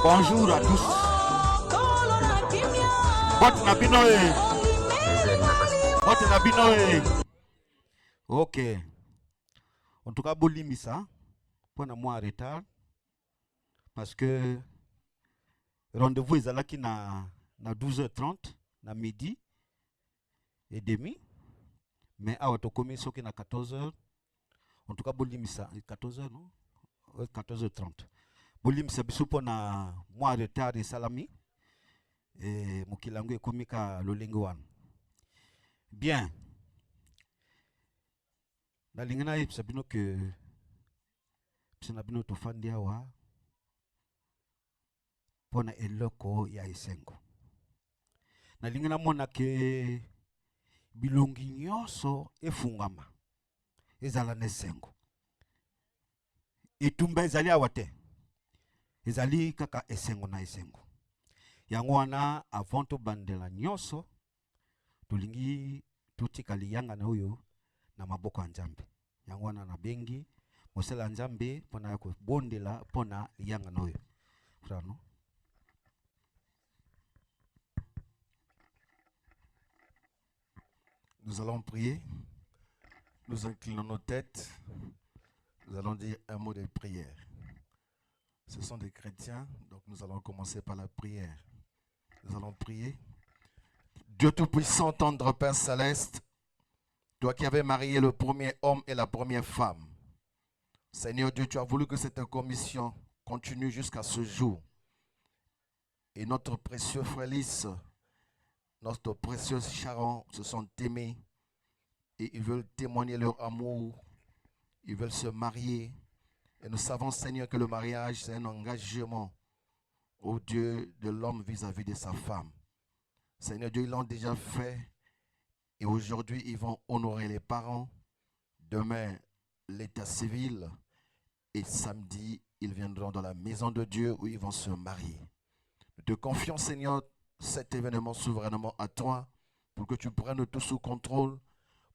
Bonjour à tous. Ok. En tout cas, bolimisa pour moi en retard parce que rendez-vous est là qui na 12h30 na midi et demi, mais à votre commission qui na 14h. En tout cas, bolimisa 14h non, 14h30. Bolimisa biso pour na moi en retard et salami et mokilango et komika lolengo. Bien. Na lingana y sabino que psinabino to fandi awa pona eloko ya esengo. Na lingana mona ke bilongi nyonso efungama ezala nesengo. Itumba ezali awate. Ezali kaka esengo na esengo. Yango wana avant to bandela nyonso tulingi tutikali yanga na oyo na maboko ya Nzambe. Yango wana na bengi mosala Nzambe pona ko bondela pona yanga na oyo. Frano. Nous allons prier. Nous inclinons nos têtes. Nous allons dire un mot de prière. Ce sont des chrétiens, donc nous allons commencer par la prière. Nous allons prier. Dieu Tout-Puissant, tendre Père Céleste, toi qui avais marié le premier homme et la première femme, Seigneur Dieu, tu as voulu que cette commission continue jusqu'à ce jour. Et notre précieux frère Lys, notre précieux Sharon se sont aimés et ils veulent témoigner leur amour, ils veulent se marier. Et nous savons, Seigneur, que le mariage, c'est un engagement au Dieu de l'homme vis-à-vis de sa femme. Seigneur Dieu, ils l'ont déjà fait. Et aujourd'hui, ils vont honorer les parents. Demain, l'état civil. Et samedi, ils viendront dans la maison de Dieu où ils vont se marier. Nous te confions, Seigneur, cet événement souverainement à toi, pour que tu prennes tout sous contrôle,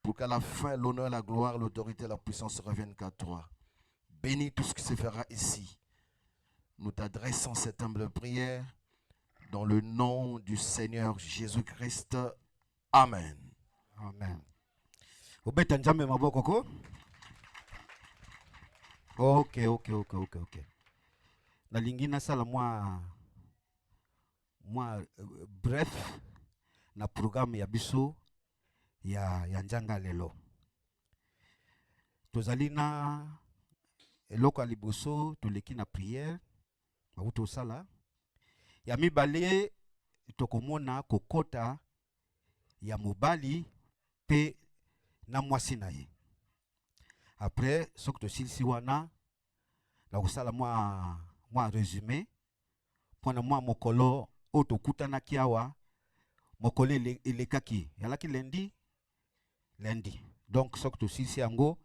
pour qu'à la fin, l'honneur, la gloire, l'autorité, la puissance reviennent qu'à toi. Bénis tout ce qui se fera ici. Nous t'adressons cette humble prière dans le nom du Seigneur Jésus-Christ. Amen. Amen. Obeta Nzambe maboko ko? Ok. Na lingina sala moi bref na programme ya biso ya njanga lelo. Tozali na eloko liboso toleki na prière auto sala ya mibale tokomona kokota ya mobali pe na mwasi na ye. Après ce que tosilisi wana la kosala moi résumé pona moi mokolo oto kutana kiawa mokolo elekaki yalaki lundi donc ce que tosilisi yango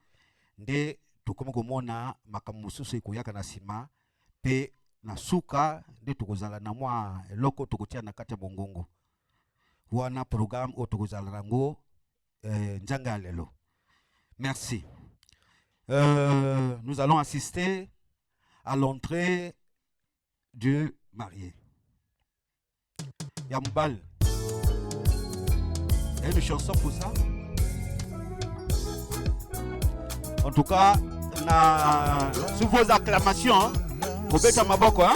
nde tokomi komona makambo mosusu ekoyaka na sima pe na suka nde tokozala na mwa eloko tokotia na kati ya bongongo wana programme oyo tokozala nango njanga lelo. Merci. Nous allons assister à l'entrée du marié. Yambal. Il y a une chanson pour ça. En tout cas, sous vos acclamations, vous bêtez ma boko, hein?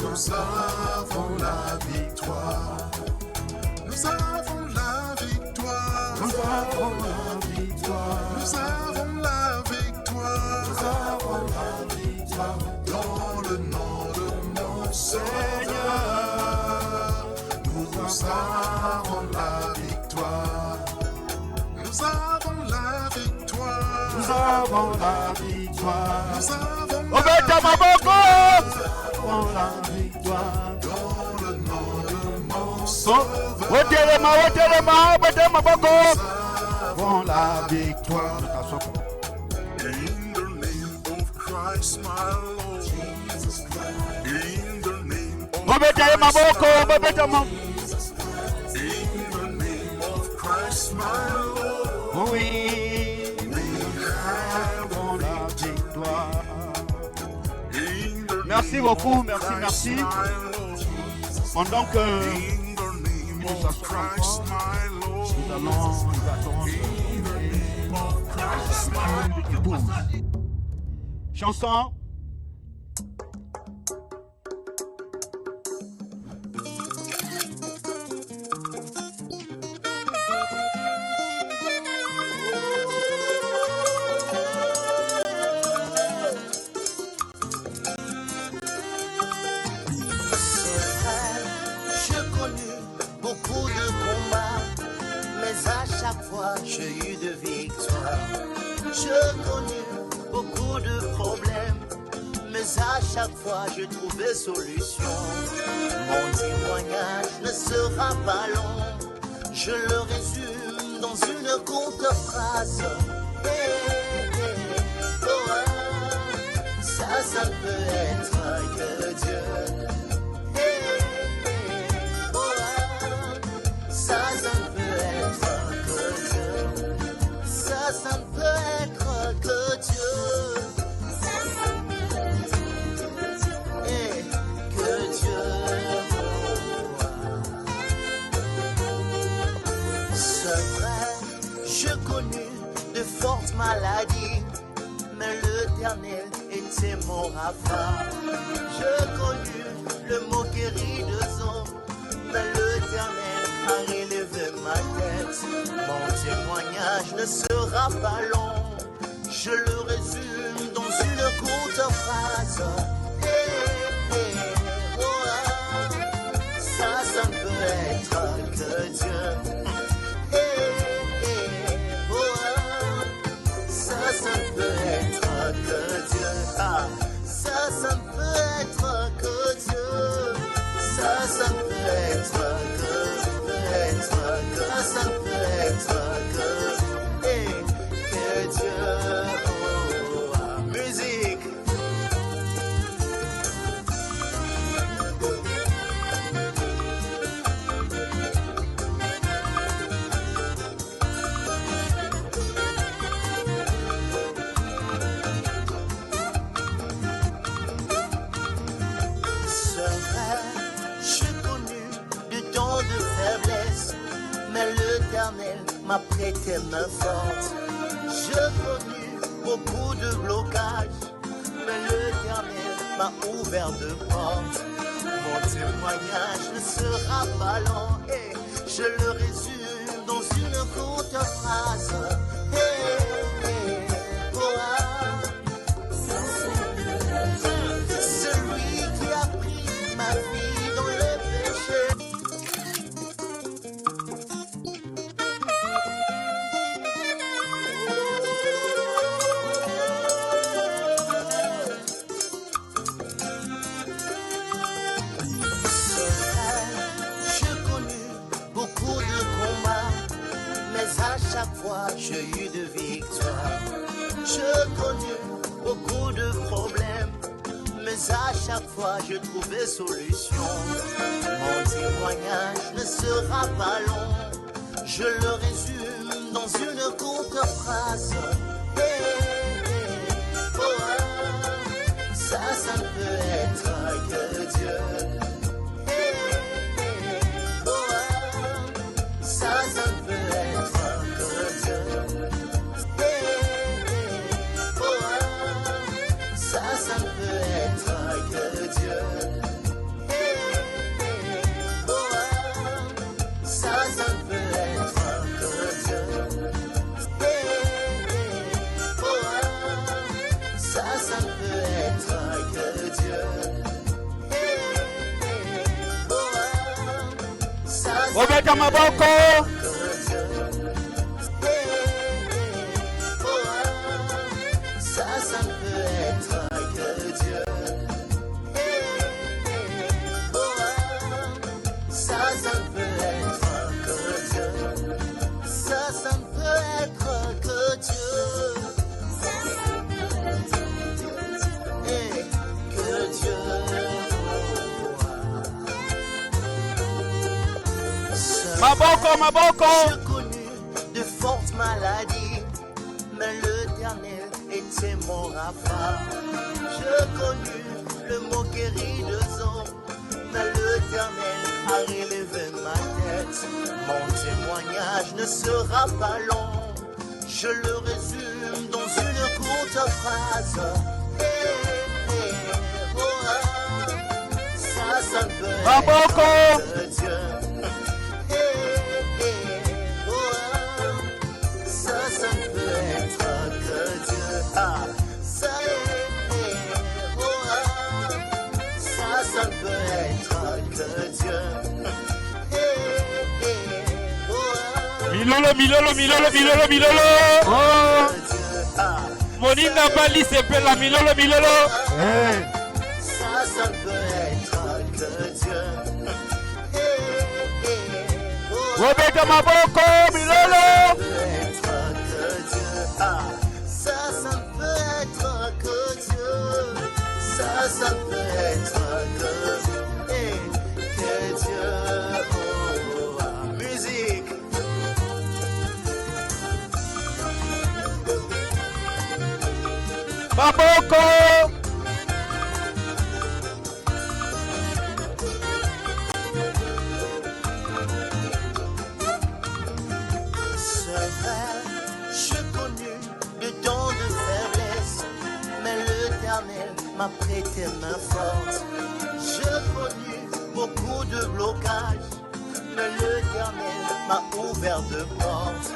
Nous avons la victoire. Nous avons la victoire. Nous avons la victoire. Nous avons la victoire. Nous avons la victoire. Dans le nom de mon Seigneur. Nous avons la victoire. Nous avons la victoire. Nous avons la victoire. Nous avons la victoire. Nous avons la victoire. Dans le nom Otelema, maboko. Bon la victoire. In the name of Christ, my Lord. In the name of In the name of Christ, my Lord. Oui, We have bon la victoire. In the Merci name beaucoup, of merci, Christ, merci. my Lord. Pendant que In the name nous of Christ, s'assoyons my Lord. nous allons attendre. Chanson. J'ai connu beaucoup de combats, mais à chaque fois j'ai eu de victoires. J'ai connu beaucoup de problèmes, mais à chaque fois je trouvais solution. Mon témoignage ne sera pas long, je le résume dans une courte phrase. Oh, ça ne peut être que Dieu. Ça ne peut être que Dieu. Ça ne peut être que Dieu. Et que Dieu. C'est vrai, j'ai connu de fortes maladies, mais l'Éternel était mon rafale. J'ai connu le mot guéri de hommes, mais l'Éternel a relevé ma tête. Mon témoignage ne sera pas long, je le résume dans une courte phrase. Ça ne peut être que Dieu. Ça ne peut être que Dieu. Ça ne peut être que Dieu. Ça ne peut être que, ça ne peut être que Dieu. Musique. Mais l'Éternel m'a prêté main forte. J'ai connu beaucoup de blocages, mais l'Éternel m'a ouvert de portes. Mon témoignage ne sera pas long et je le résume dans une courte phrase. Celui qui a pris ma vie dans le péché. Chaque fois j'ai eu de victoires. J'ai connu beaucoup de problèmes, mais à chaque fois je trouvais solution. Mon témoignage ne sera pas long, je le résume dans une courte phrase. Ça ne peut être que Dieu. Ça ne peut être que Dieu. Ça ne peut être que Dieu. Ça ne peut être que Dieu. Ça ne peut être que Dieu. Obeta maboko. Ça ne peut être que Dieu. Ça ne peut Je connus de fortes maladies, mais l'Éternel était mon rafale. Je connus le mot guéri de Zon, mais l'Éternel a relevé ma tête. Mon témoignage ne sera pas long, je le résume dans une courte phrase. Oh, ah, ça ne peut être que Dieu. Oh, ah, ça ne peut être que Dieu. Ah, ça oh, ah, ça ne peut être que Dieu. Oh, ah, Milolo. Oh. Moninga Bali s'appelle Milolo. Ça ne peut être que Dieu. Robeta Maboko, Milolo. Ça ne peut être que Dieu. Ça ne peut être que Dieu. Oh, musique. Maboko. Je connus le don de faiblesse, mais l'Éternel m'a prêté main forte. Je connus beaucoup de blocages, mais l'Éternel m'a ouvert de portes.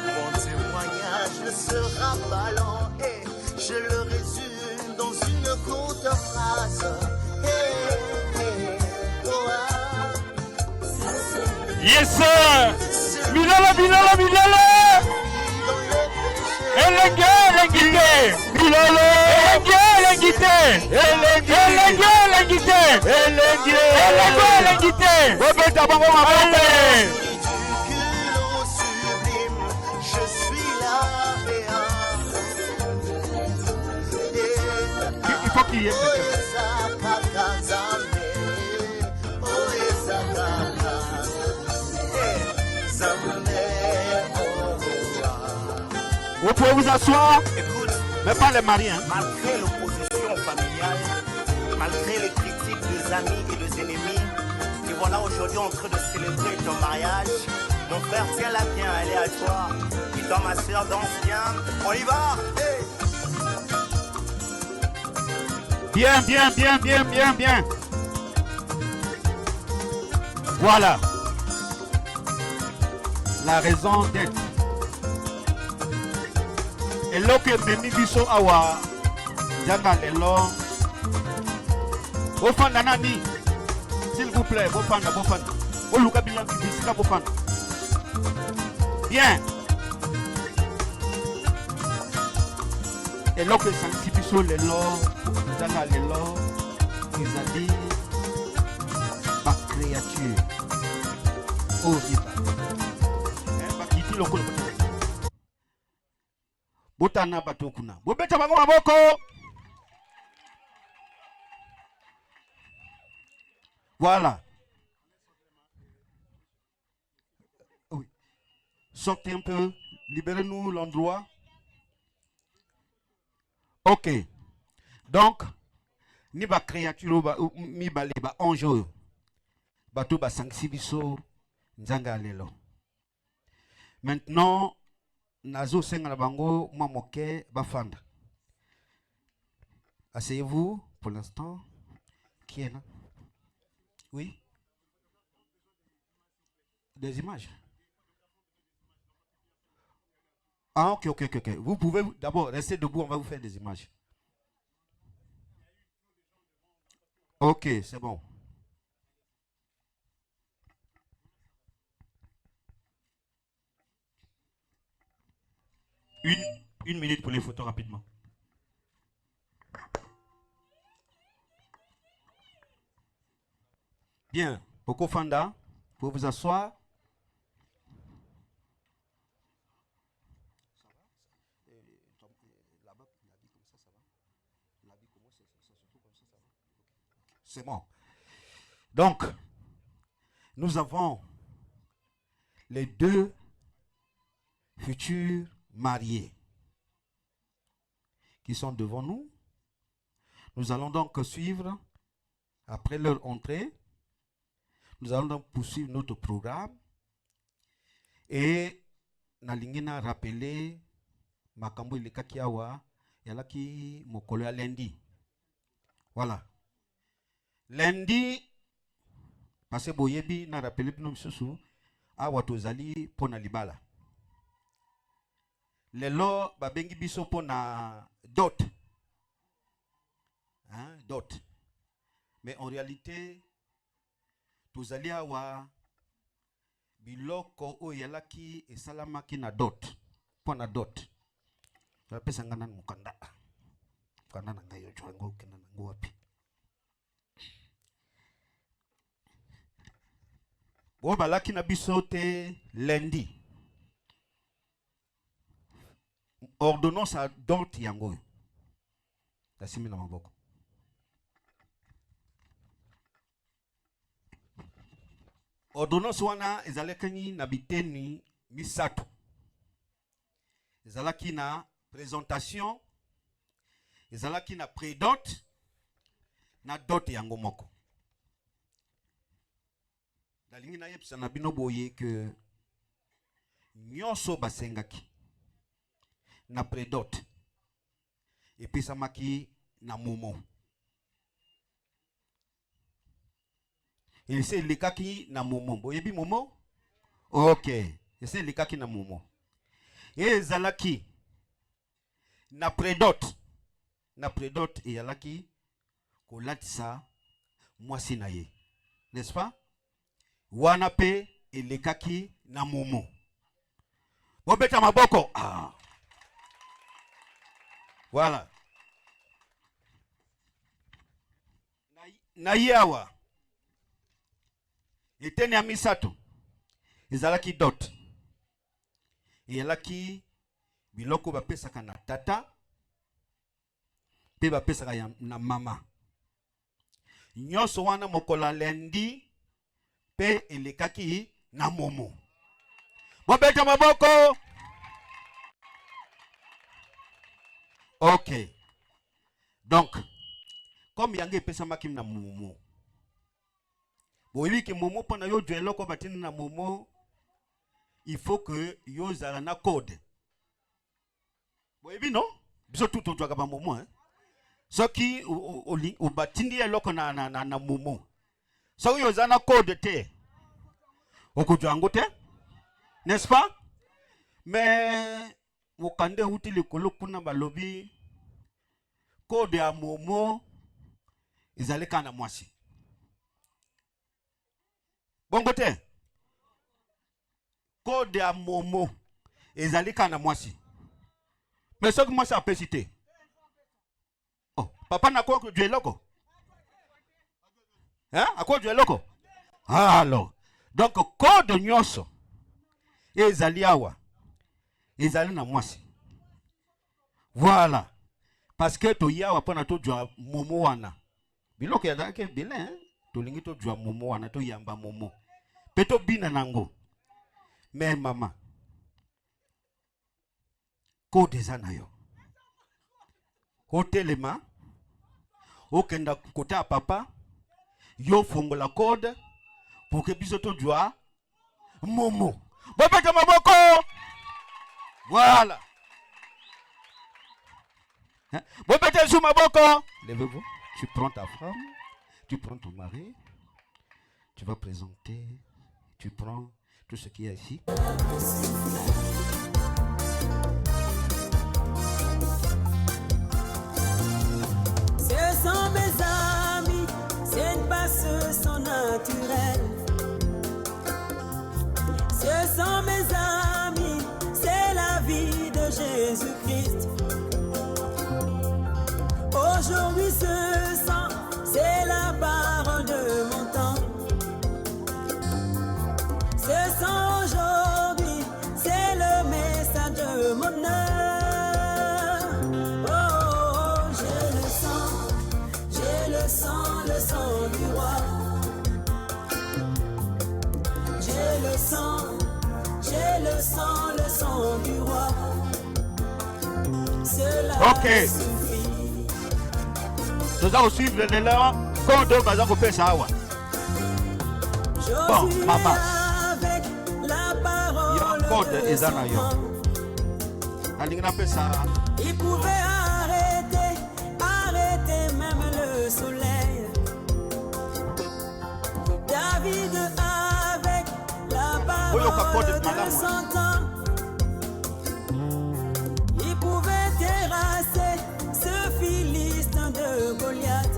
Mon témoignage ne sera pas long et je le résume dans une courte phrase. Oh, ah. Yes sir. Milolo. Elengite. Milolo. Elengite. Robeta Bango Maboko. Je suis là Il faut qu'il y ait Vous pouvez vous asseoir. Écoute, Mais pas les maris. malgré l'opposition familiale, malgré les critiques des amis et des ennemis, et voilà aujourd'hui en train de célébrer ton mariage. Mon frère, tiens-la bien, elle est à toi. Et toi, ma soeur, danse bien. On y va. Hey. Bien. Voilà. La raison d'être. Et là que Memi Biso Awa Djanga Lelo. Bofanda Nani. S'il vous plaît, Bofanda. Oluka Bilan Bisika Bofanda. Bien. Et là que Sansi Biso Lelo. Djanga Lelo. Ils ont dit ma créature. Oh, Riba. Bakiti Loko. Botana batokuna. Bobeta bango maboko. Voilà. Oui. Sortez un peu. Libérez-nous l'endroit. Ok. Donc, ni ba créature mi ba le ba ange. Bato ba sanksibiso nzanga lelo. Maintenant, Nazo senga bango mamoke bafanda. Asseyez-vous pour l'instant. Qui est là? Oui. Des images. Ah ok. Vous pouvez d'abord rester debout, on va vous faire des images. Ok, c'est bon. Une minute pour les photos rapidement. Bien. Boko Fanda, vous vous asseoir. C'est bon. Donc, nous avons les deux futurs mariés qui sont devant nous. Nous allons donc suivre, après leur entrée, nous allons donc poursuivre notre programme. Et Nalingina rappelé Makambo Ilekaki Awa, Yalaki Mokolo ya lundi. Voilà. Lundi, parce que Boyebi n'a rappelé que nous sommes Awa Tozali Pona Libala. Lelo Babengi Biso Pona dot. Hein, dot. Mais en réalité, Tozali Awa biloko oyalaki esalamaki na dot. Pona dot. Pesa ngana mukanda. Mukanda na ngai ojo ngo kena ngo wapi. Bo balaki na biso te lundi. Ordonnance à dot yango. Tasimi na maboko. Ordonnance wana ezalaki na biteni misato. Ezalaki na présentation, ezalaki na pré-dot, na dot yango moko. Dalingi na yebisa na bino boye que nyonso basengaki na pré-dot epesamaki na momo. Ese likaki na momo. Boyebi momo? Ok. Ese likaki na momo. Ezalaki na pré-dot. Na pré-dot eyalaki kolatisa mwasi na ye. N'est-ce pas? Wana pe elekaki na momo. Bobeta maboko. Ah. Voilà. Na yawa. Eteni ya misato. Ezalaki dot. Eyalaki biloko bapesaka na tata. Pe bapesaka na mama. Nyonso wana mokola lundi. Pe elekaki na momo. Bobeta maboko. Ok. Donc, comme yange pesamaki na momo. Boyebi ke momo pona yo dwe loko batini na momo, il faut que yo zala na code. Boyebi non? Biso tout on doit ba momo hein. Soki o batindi ya loko na momo. Soki yo zala na code te. Okujwango te? N'est-ce pas? Mais mokande huti likolo kuna balobi code ya momo ezaleka na mwasi. Bongo te. Code ya momo ezalika na mwasi. Mais ce que moi ça peut citer. Oh, papa na quoi que tu es loco? Hein? À quoi tu es loco? Ah, alors. Donc code nyonso ezali awa. Ezali na mwasi. Voilà. Parce que to yawa pona to jwa momo wana. Biloko ya dake bile hein? To lingi to jwa momo wana to yamba momo. Peto bina nango. Mais maman. Code eza yo. Hotelema. Okenda kota papa. Yo fongo la code. Pour que biso to jwa momo. Bobeka maboko. Voilà. Hein? Bobeka sou maboko. Levez-vous. Tu prends ta femme. Tu prends ton mari. Tu vas présenter. Tu prends tout ce qu'il y a ici. Ce sont mes amis, c'est une passe sans naturel. Ce sont mes amis, c'est la vie de Jésus-Christ. Aujourd'hui ce sang, c'est la parole de mon temps. Ce sang aujourd'hui, c'est le message de mon âme. Oh, j'ai le sang du roi. J'ai le sang le sang du roi. Cela Ok. suffit. Nous allons suivre l'élan. Quand on va faire ça, ouais. Bon, Josué maman. avec la parole Il y a encore des de son anaïs. nom. On appelle ça. Il pouvait arrêter même le soleil. David avec la parole de son temps. Il pouvait terrasser ce Philistin de Goliath.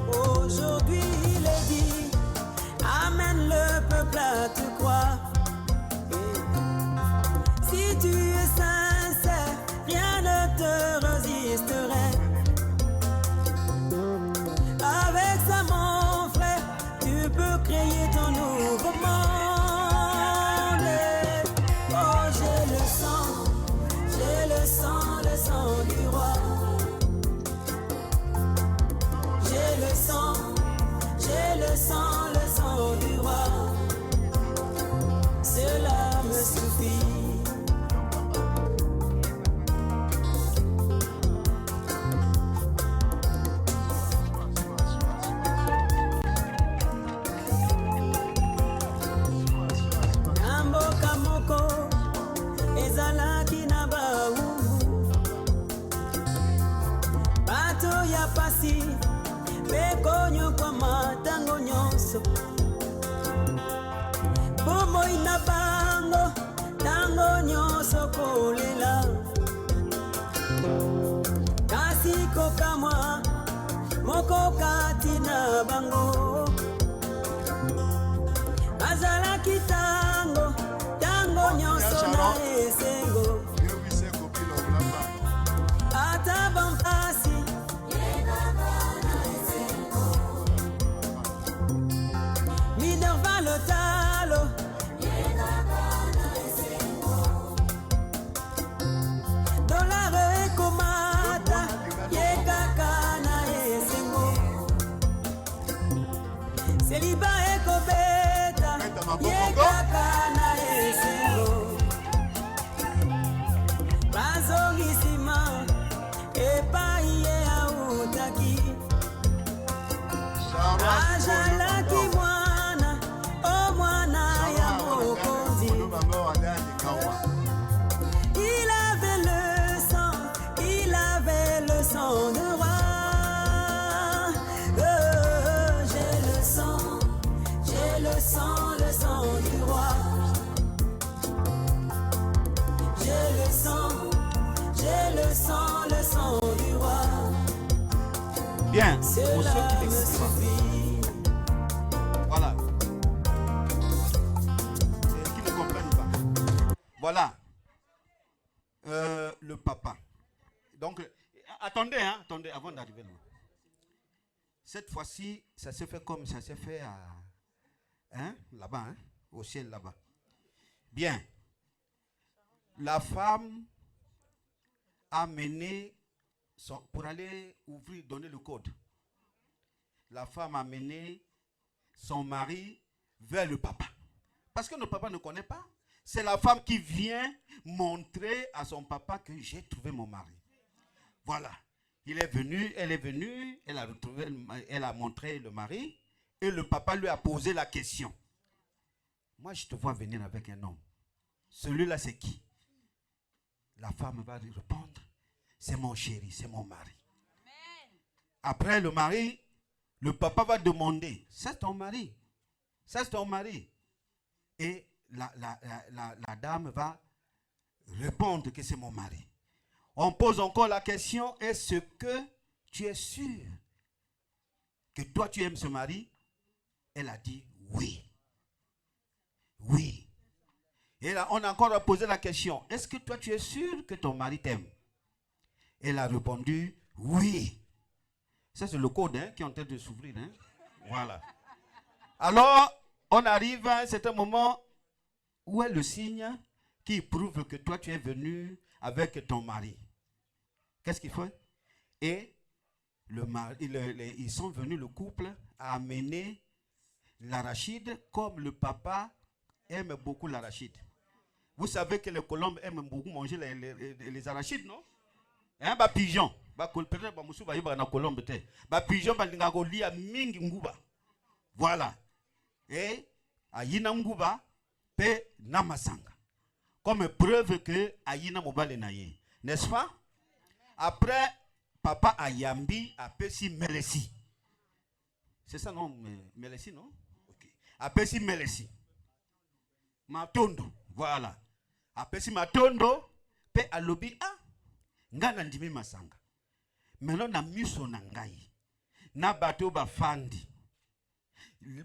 Aujourd'hui il est dit, amène le peuple à te croire. Si tu es sincère, rien ne te résisterait. Avec ça, mon frère, tu peux créer ton nouveau monde. Oh, j'ai le sang du roi. J'ai le sang du roi. Cela me suffit. Namboka moko ezalaki na bawumbu, bato ya pasi bekonyokoma ntango nyonso. Bomoi na bango ntango nyonso kolela, kasi kokamwa moko kati na bango. Azalaki tango nyonso na esengo, ata bampasi Minerva lotalo dolare ekomata yekaka na esengo, seliba ekobeta yekaka na esengo. Bazongisima epai ye autaki, azalaki mwana o mwana ya mokonzi. Il avait le sang de roi. J'ai le sang du roi. J'ai le sang du roi. Bien. Pour Cela ceux qui me n'écoutent pas. suffit. Voilà. Qui ne comprennent pas. Voilà. Le papa. Donc, attendez, avant d'arriver là. Cette fois-ci, ça s'est fait comme ça s'est fait là-bas, au ciel là-bas. Bien. La femme a mené pour aller ouvrir, donner le code. La femme a mené son mari vers le papa. Parce que le papa ne connaît pas. C'est la femme qui vient montrer à son papa que j'ai trouvé mon mari. Voilà. Elle est venue, elle a retrouvé, elle a montré le mari et le papa lui a posé la question. Moi, je te vois venir avec un homme. Celui-là, c'est qui? La femme va lui répondre, c'est mon chéri, c'est mon mari. Après le mari, le papa va demander, c'est ton mari, ça c'est ton mari. Et la dame va répondre que c'est mon mari. On pose encore la question, est-ce que tu es sûr que toi tu aimes ce mari? Elle a dit oui. Oui. Et là, on a encore posé la question, est-ce que toi tu es sûr que ton mari t'aime? Elle a répondu oui. Ça c'est le code qui est en train de s'ouvrir. Voilà. Alors, on arrive à un certain moment où est le signe qui prouve que toi tu es venu avec ton mari. Qu'est-ce qu'il fait? Et ils sont venus, le couple, à amener l'arachide comme le papa aiment beaucoup l'arachide. Vous savez que les colombes aiment beaucoup manger les arachides, non? Hein, ba pigeon. Peut-être ba musu ba yiba na colombe te. Ba pigeon ba linga ko lia mingi nguba. Voilà. Et ayina nguba pe na masanga. Comme preuve que ayina mobale na ye. N'est-ce pas? Après, papa ayambi apesi melesi. C'est ça non? Melesi, non? Ok. Apesi melesi. Matondo. Voilà. Apesi matondo pe alobi ah ngana ndimi masanga. Melo na miso na ngai. Na bato ba fandi.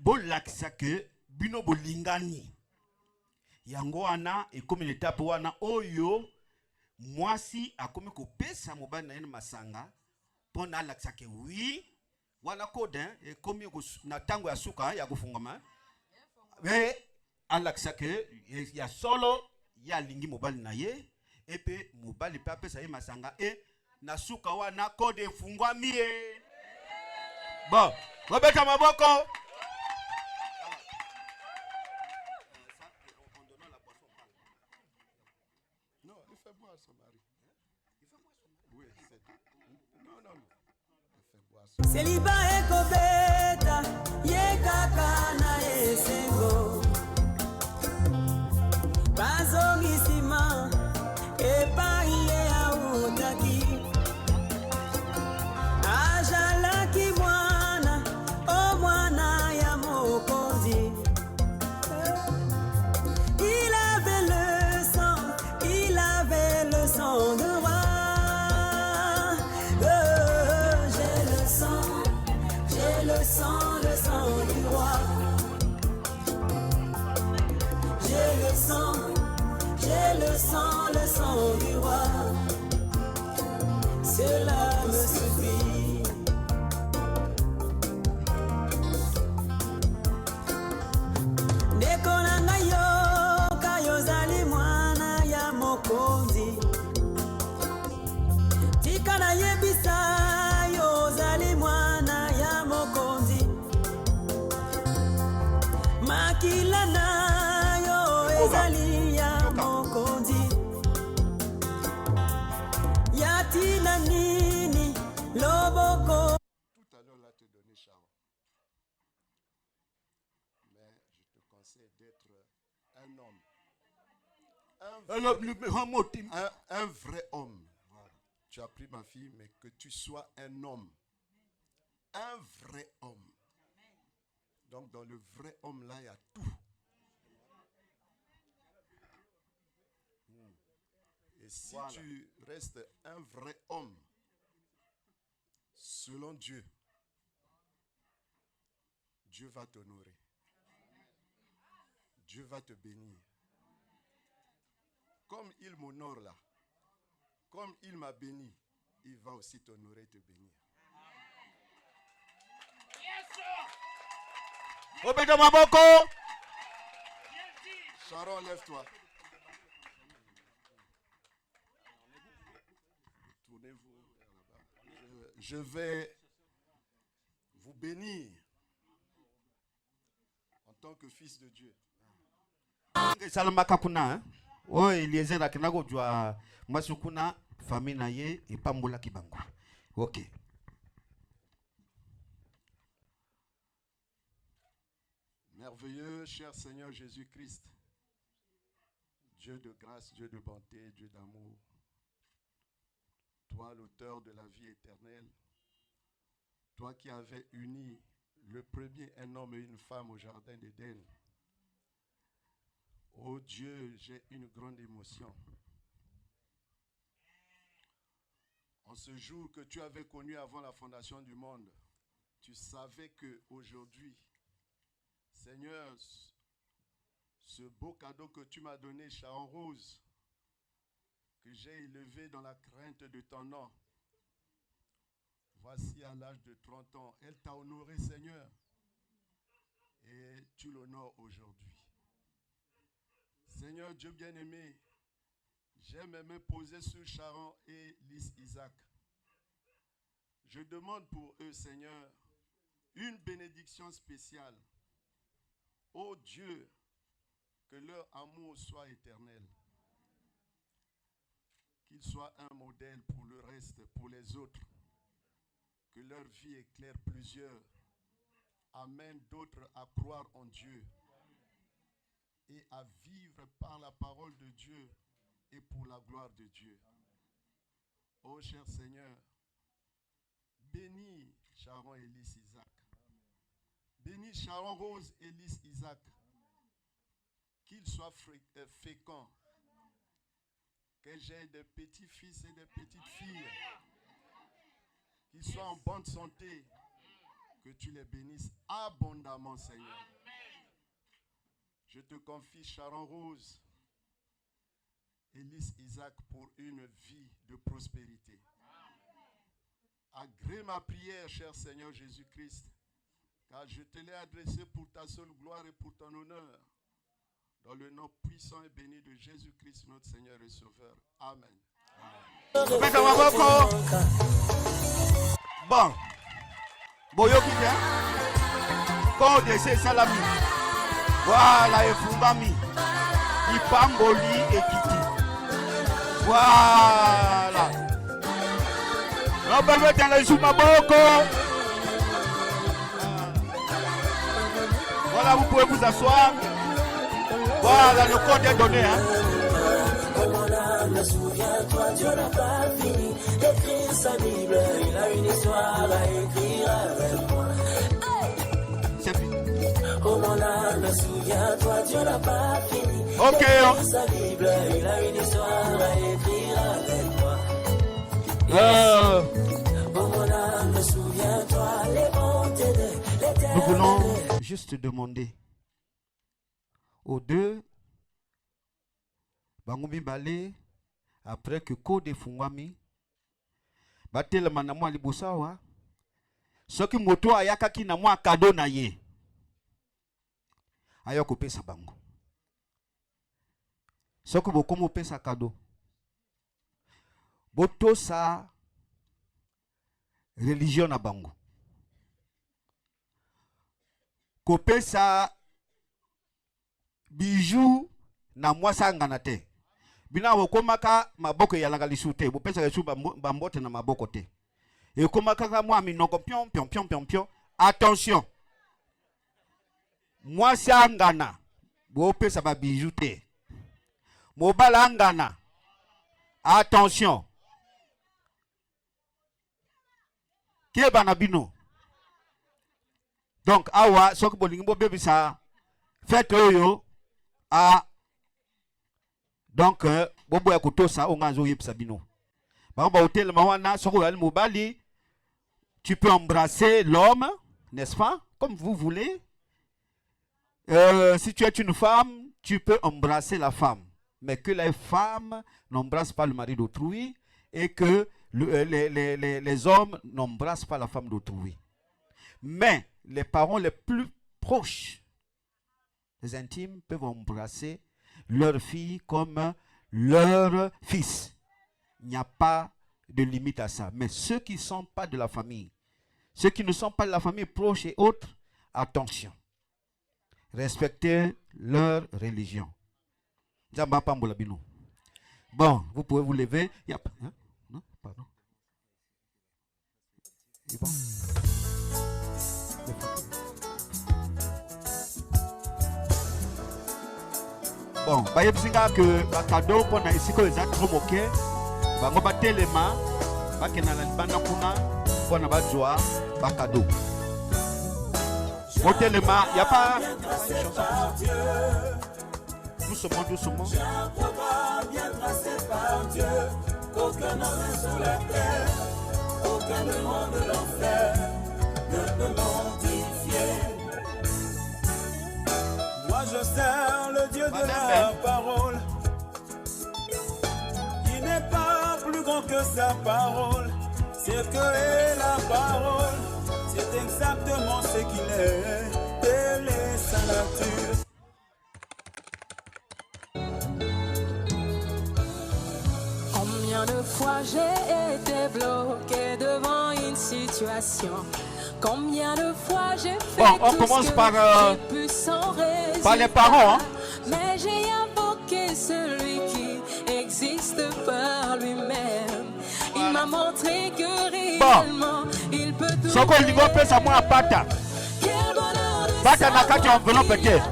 Bo lakisa ke bino bolingani. Yango wana ekomi l'étape wana oyo mwasi akomi kopesa mobali na ye masanga pona lakisa ke oui wana code ekomi na tango ya suka ya kufungama. Mais alakisa ke ya solo ya lingi mobali na ye epe mobali pe apesa ye masanga e na suka wana code efungwami ye. Bon, Robeka maboko. Non, il fait boire son mari. Il fait boire son mari. Oui, c'est tout. Non, non, non. Il fait boire son mari. Seliba ekobeta yekaka na esengo bazongisima epai ye autaki ajalaki mwana o mwana ya mokonzi. Il avait le sang de roi. J'ai le sang du roi. J'ai le sang du roi. Cela me suffit. Nekonanga yo kayozali mwana ya mokonzi. Tika na yebisa yozali mwana ya mokonzi. Makila na yo ezali ya mokonzi. Yatina nini loboko. Tout à l'heure, là, te donner Sharon. Mais je te conseille d'être un homme. Un vrai homme. Tu as pris ma fille, mais que tu sois un homme. Un vrai homme. Donc, dans le vrai homme, là, il y a tout. Et si Voilà. tu restes un vrai homme, selon Dieu, Dieu va t'honorer. Dieu va te bénir. Comme il m'honore là, comme il m'a béni, il va aussi t'honorer et te bénir. Robeka maboko. Sharon, lève-toi. Tournez-vous vers là-bas. Je vais vous bénir en tant que fils de Dieu. Salamaka kuna o Eliezer akinako jwa masukuna famille na ye epambola kibango. OK. Merveilleux, cher Seigneur Jésus-Christ, Dieu de grâce, Dieu de bonté, Dieu d'amour, toi l'auteur de la vie éternelle, toi qui avais uni le premier un homme et une femme au jardin d'Éden. Oh Dieu, j'ai une grande émotion. En ce jour que tu avais connu avant la fondation du monde, tu savais qu'aujourd'hui, Seigneur, ce beau cadeau que tu m'as donné, Sharon Rose, que j'ai élevé dans la crainte de ton nom, voici à l'âge de 30 ans, elle t'a honoré, Seigneur, et tu l'honores aujourd'hui. Seigneur Dieu bien-aimé, j'ai mes mains posées sur Sharon et Lys Isaac. Je demande pour eux, Seigneur, une bénédiction spéciale. Oh Dieu, Que leur amour soit éternel. Qu'ils soient un modèle pour le reste, pour les autres. Que leur vie éclaire plusieurs. Amène d'autres à croire en Dieu. Et à vivre par la parole de Dieu et pour la gloire de Dieu. Ô cher Seigneur, bénis Sharon, Élise, Isaac. Bénis Sharon, Rose, Élise, Isaac. Qu'ils soient féconds. Que j'ai des petits-fils et des petites-filles. Qu'ils soient en bonne santé. Que tu les bénisses abondamment, Seigneur. Je te confie Sharon Rose, Élise, Isaac pour une vie de prospérité. Agrée ma prière, cher Seigneur Jésus-Christ, car je te l'ai adressée pour ta seule gloire et pour ton honneur. Dans le nom puissant et béni de Jésus-Christ, notre Seigneur et Sauveur. Amen. Bon. Boyoki bien. Code c'est salami. Voilà, Efumbami. Ipamboli Ekiti. Voilà. On va mettre dans les Zoumaboko. Voilà, vous pouvez vous asseoir. Voilà, le code est donné. Souviens-toi, Dieu n'a pas fini d'écrire sa Bible. Il a une histoire à écrire avec moi. C'est fini. Oh mon âme, souviens-toi, Dieu n'a pas fini d'écrire sa Bible. Il a une histoire à écrire avec moi. Oh mon âme, souviens-toi, les bontés de l'éternel. Nous voulons juste demander aux deux Bangoumi Balé, après que Code Fungwami, Batel Manamo Libosawa, ce qui moto ayaka ki na mwa cadeau na ye. Ayoko pesa bango. Ce que bokomo pesa cadeau. Boto sa religion na bango. Ko pesa bijou na mwasa ngana te. Bina wokomaka maboko ya langalisu te. Bo pesa yesu bambote na maboko te. E komaka ka mwa minoko pion pion pion pion pion. Attention. Mwasa ngana bo pesa ba bijou te. Mobala ngana. Attention. Ke banabino. Donc awa sok bolingi bo bebisa fête oyo a donc bobo ya kotosa onga zo yepsa bino. Ba hotel mawana soko ya mobali, tu peux embrasser l'homme, n'est-ce pas? Comme vous voulez. Si tu es une femme, tu peux embrasser la femme, mais que les femmes n'embrassent pas le mari d'autrui et que les hommes n'embrassent pas la femme d'autrui. Mais les parents les plus proches, les intimes, peuvent embrasser leur fille comme leur fils. Il n'y a pas de limite à ça. Mais ceux qui ne sont pas de la famille, ceux qui ne sont pas de la famille proche et autres, attention. Respectez leur religion. Bon, vous pouvez vous lever. Hein? Non, pardon. C'est bon. Bon, bayebsinga que bakado pona isiko eza trop moke, bango batelema, bakena na libanda kuna pona bazwa bakado. Motelema, y a pas doucement, doucement. J'ai un programme bien tracé par Dieu, qu'aucun homme sur la terre, aucun démon de l'enfer ne peut modifier. Moi je sers le Dieu de la parole. Il n'est pas plus grand que sa parole. C'est que est la parole. C'est exactement ce qu'il est. Telle est sa nature. Combien de fois j'ai été bloqué devant une situation. Combien de fois j'ai fait bon, on commence par les parents. Hein? Mais j'ai invoqué celui qui existe par lui-même. Il m'a montré que réellement il peut tout Soko faire. lingo pesa mwa pata. Quel bonheur de Pata na kati savoir enveloppe qu'il y a te. un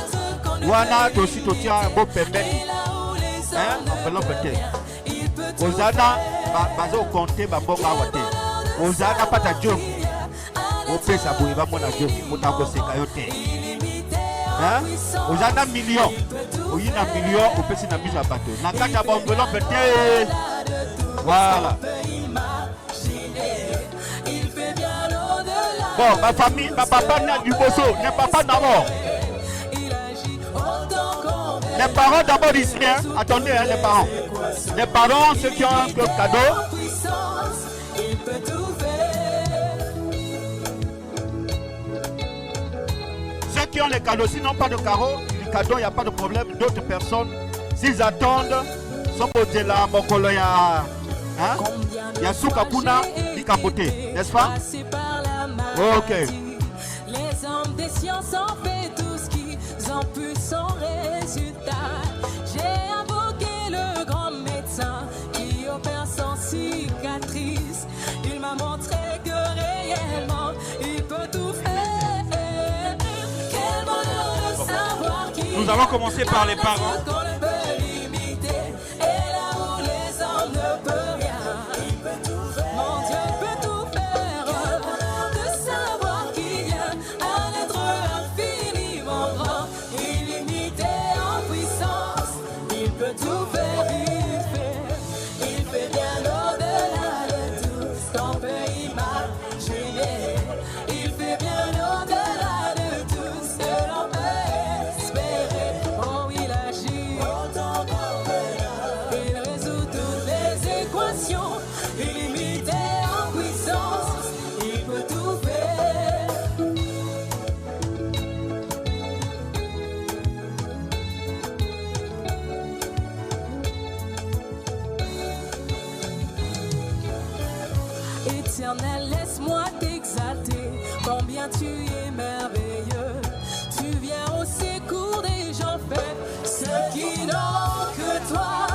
être qu'on ne Wana peut tosi totia bo pembeni. Et là où les Hein, hommes ne enveloppe peuvent te. rien, il peut tout Ozana faire. bazo compter ba bonga wate. Quel bonheur de Ozana pata savoir job. qu'il y a un être Opesa boye ba mona job. Mota ko seka yo te. illimité en Hein? puissance. Ozana million. Il peut tout Oyi na faire. million opesi na biso ya bato. Na kati ya ba enveloppe te. Voilà. Il fait bien au-delà. Bon, ma famille, ma papa n'a du bosso, les papas d'abord. Il agit autant qu'on veut. Les parents d'abord ici, hein. Attendez, hein, les parents. Les parents, ceux qui ont un cadeau, En puissance, il peut tout faire. ceux qui ont les cadeaux, s'ils n'ont pas de carreau, les cadeaux, il n'y a pas de problème. D'autres personnes, s'ils attendent, sont posés là, mon coloya, hein, il y a Soukapuna, il capoté, n'est-ce pas? Passé par la Ok. maladie. Les hommes des sciences ont fait tout ce qu'ils ont pu sans résultat. J'ai invoqué le grand médecin qui opère sans cicatrice. Il m'a montré que réellement il peut tout faire. Quel bonheur de savoir qu'il Nous allons commencer par les parents. qu'on ne peut limiter. Et là où les hommes ne peuvent rien, il peut tout faire. Mon Dieu peut tout faire. Quel bonheur de savoir qu'il y a un être infiniment grand, illimité en puissance. Il peut tout faire. Il fait bien au-delà de tout ce qu'on peut imaginer. Il fait bien au-delà de tout ce que l'on peut espérer. Oh, il agit autant qu'on veut. Il résout toutes les équations. Illimité en puissance, il peut tout faire. Éternel, laisse-moi t'exalter, combien tu es merveilleux. Tu viens au secours des gens faibles, ceux qui n'ont que toi.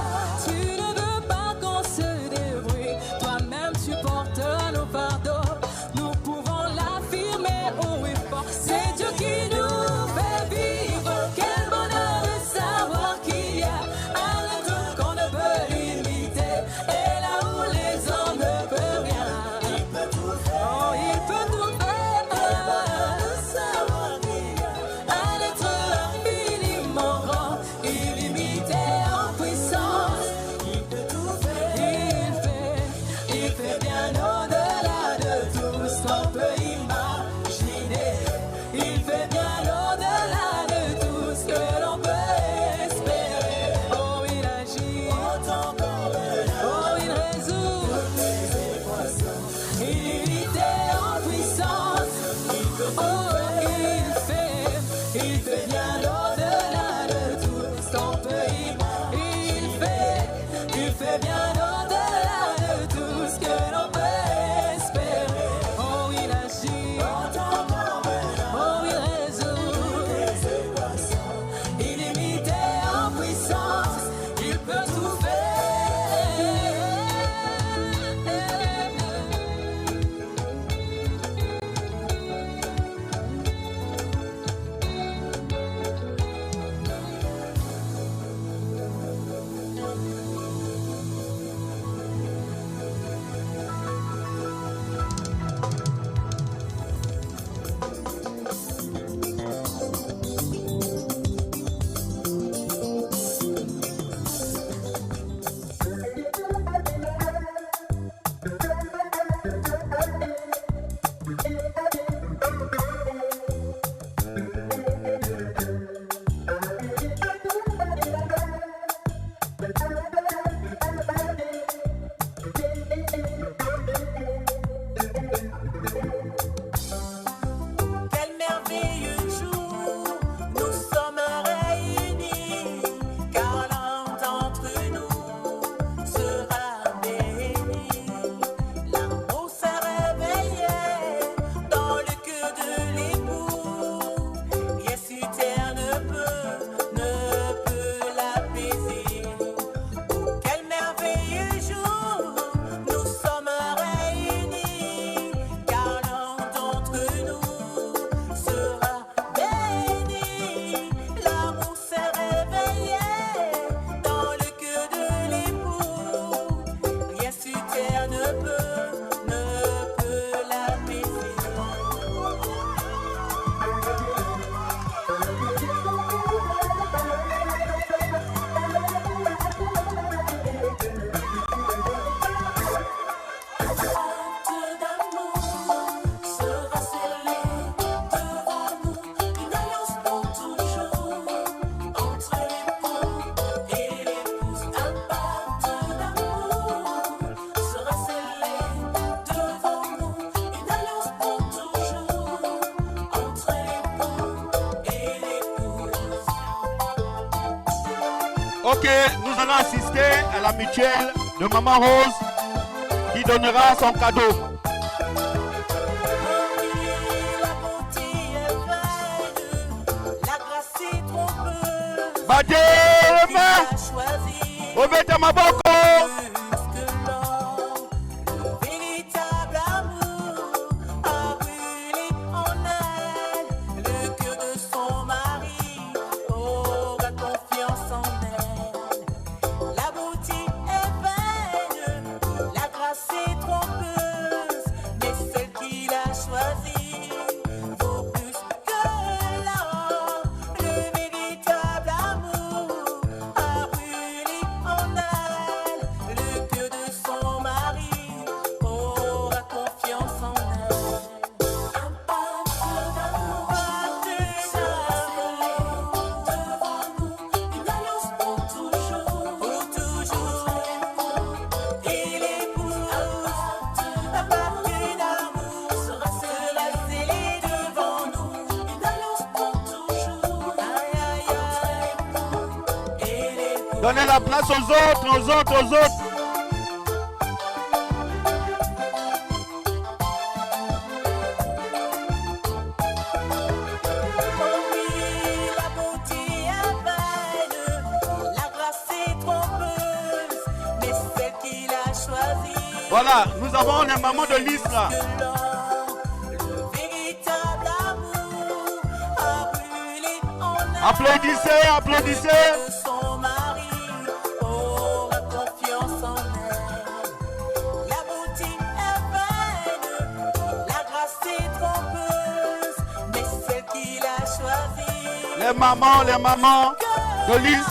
Tu ne veux pas qu'on se débrouille, toi-même tu portes nos fardeaux. Nous pouvons l'affirmer haut et fort, c'est Dieu qui nous fait vivre. Quel bonheur de savoir qu'il y a un être qu'on ne peut limiter. Et là où les hommes ne peuvent rien, il peut tout faire. Oh, il peut tout faire. Quel bonheur de savoir qu'il y a un être infiniment grand, illimité en puissance. Il peut tout faire. Il fait bien au-delà de tout ce qu'on peut imaginer. Il fait bien au-delà de tout ce que l'on peut espérer. Oh, il agit autant qu'on veut. Oh, il résout toutes les équations. Illimité en puissance. Oh, il fait bien au-delà de tout ce qu'on peut imaginer. Il fait bien au-delà de tout ce que l'on peut espérer. Oh, il agit Ok, nous allons assister à la mutuelle de Maman Rose qui donnera son cadeau. Battez les mains, remettez ma boko. Donnez la place aux autres. Voilà, nous avons les mamans de liste là. Applaudissez. Les mamans de liste.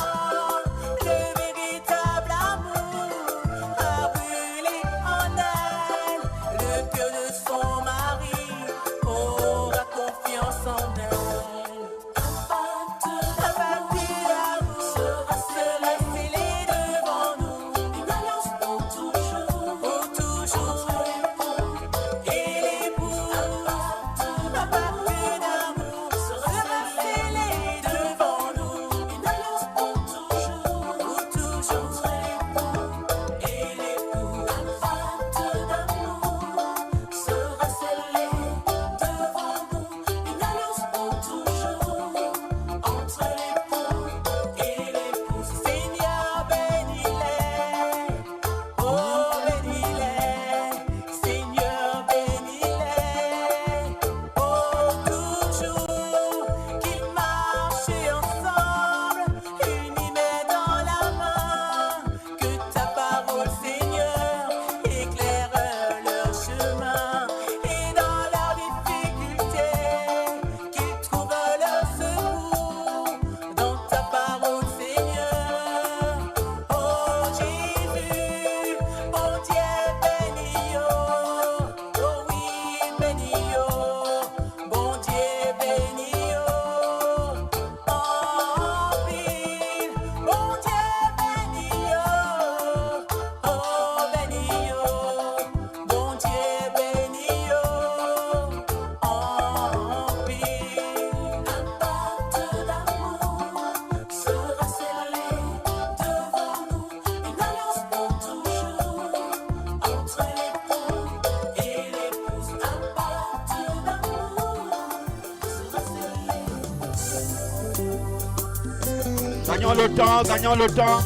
Gagnons le temps.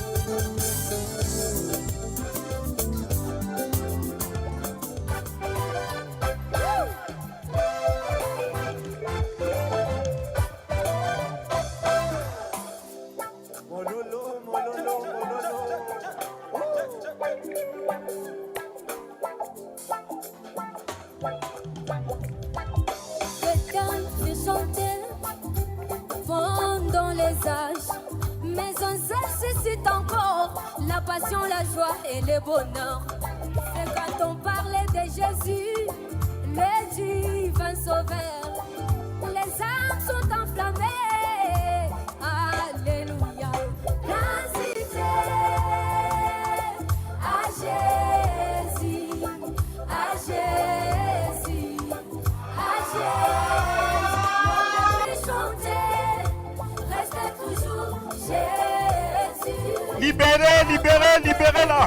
Restez toujours Jésus. Libérez, libérez, libérez là.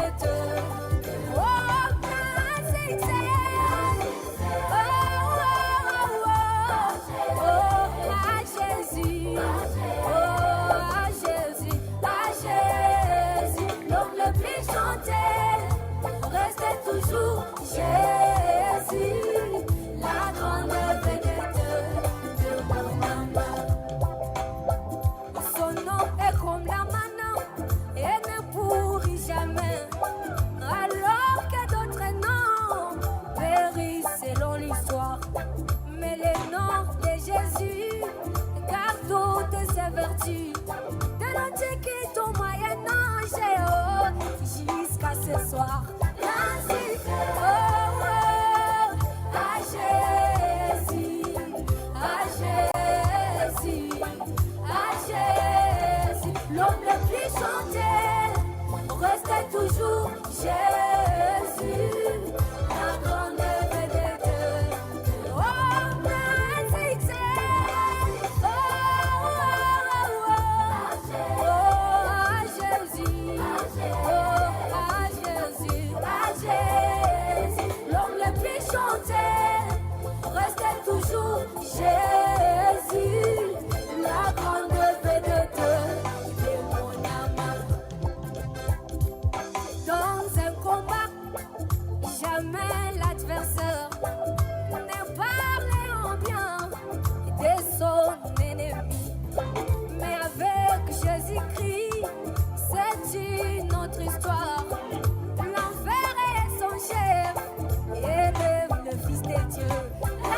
Toujours Jésus, la grande vedette de mon âme. Son nom est comme la manne et ne pourrit jamais, alors que d'autres noms périssent selon l'histoire. Mais le nom de Jésus garde toutes ses vertus, de l'Antiquité au Moyen-Âge jusqu'à ce soir. L'homme le plus chanté reste toujours Jésus, la grande vedette. Oh, Jésus, l'homme le plus chanté reste toujours Jésus, la grande vedette. Jamais l'adversaire ne parle en bien de son ennemi. Mais avec Jésus-Christ, c'est une autre histoire. L'enfer est son chef, élève le Fils de Dieu. La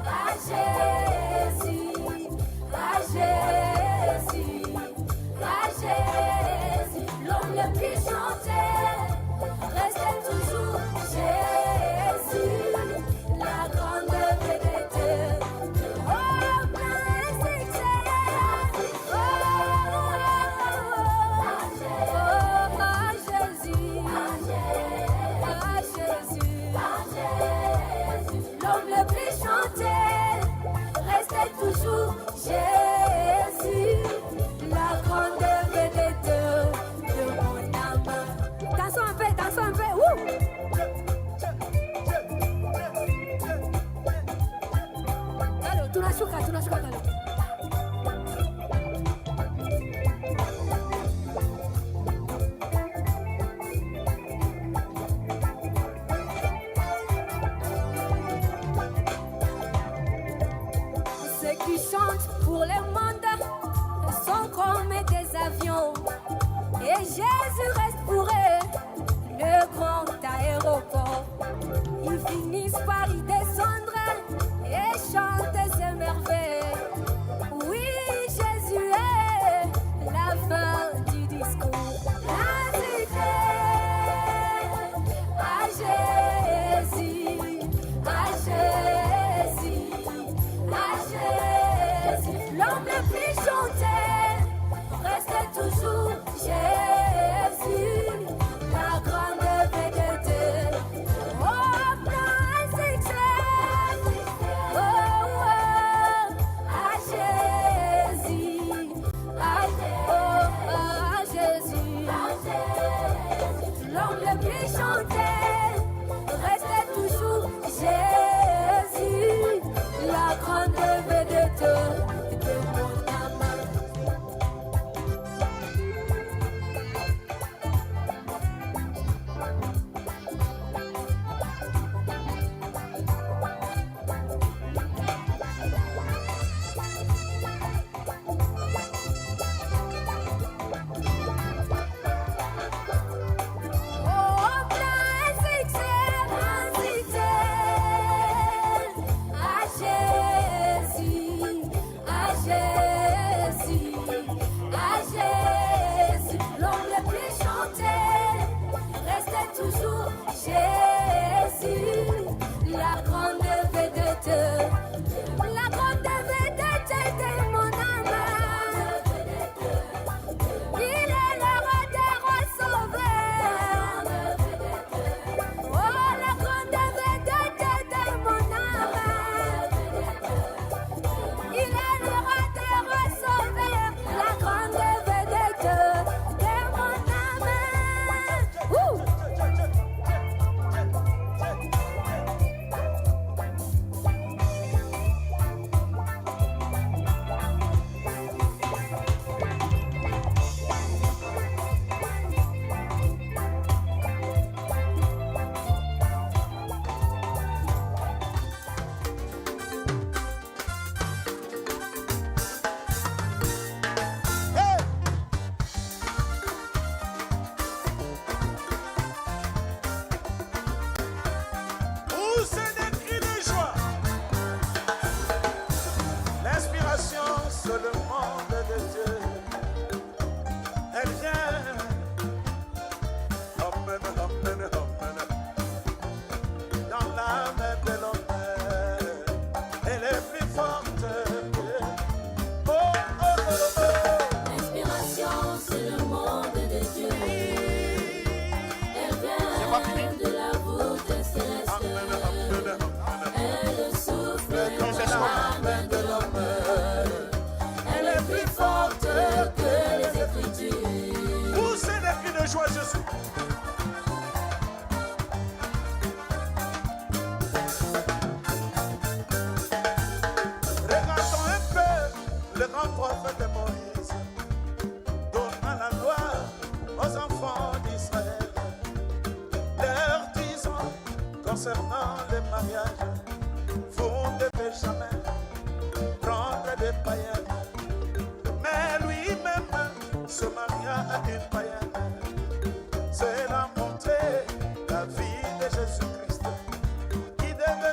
à Jésus, à Jésus, à Jésus, l'homme le plus chanté. Reste toujours Jésus, la grande vedette. Oh, Jésus, l'homme le plus chanté. Reste toujours Jésus, la grande vedette de mon âme. Dansons un peu, dansons un peu. Allô, tunashuka, tunashuka, allô. Ceux qui chantent pour le monde sont comme des avions. Et Jésus reste pour eux le grand aéroport. Ils finissent par y descendre et chanter ses merveilles. Oui, Jésus est la fin du discours. La cité à Jésus, à Jésus, à Jésus. L'homme le plus chanté reste toujours Jésus, la grande vedette. Oh, praise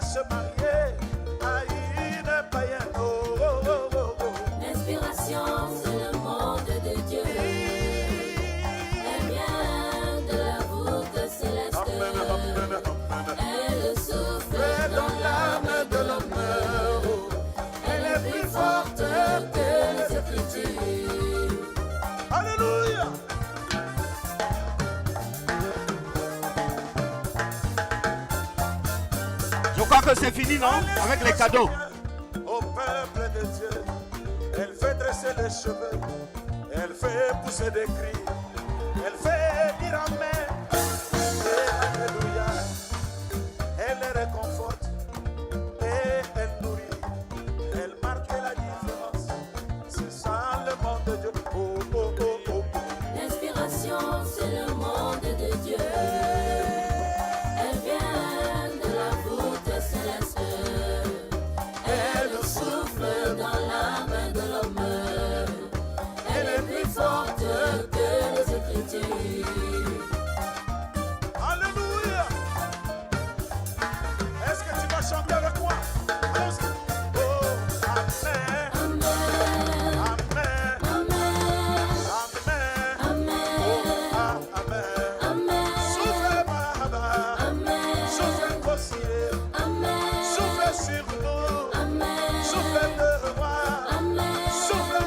se marier à une païenne. Oh, oh, oh, oh, oh. L'inspiration, c'est le monde de Dieu. Elle vient de la voûte céleste. Amen, amen, amen. Elle souffle Et dans l'âme de l'homme, oh, elle est plus forte que les Écritures. Alléluia. Je crois que c'est fini, non? Avec les cadeaux. Au peuple de Dieu, elle fait dresser les cheveux, elle fait pousser des cris, elle fait dire amen. Et alléluia, elle les réconforte et elle nourrit, elle marque la différence. C'est ça le monde de Dieu. Oh, oh, oh, oh. L'inspiration, c'est le monde de Dieu. Elle vient de la voûte céleste. Elle souffle dans l'âme de l'homme. Elle est plus forte que les Écritures. Alléluia. Est-ce que tu vas chanter avec moi? Allons-y. Oh, amen, Amen, amen, amen, amen. amen, Oh, ah, amen. amen, Souffle, Baba. amen, Souffle, Kossier. amen, Souffle sur nous. amen, Souffle le roi. amen, Souffle,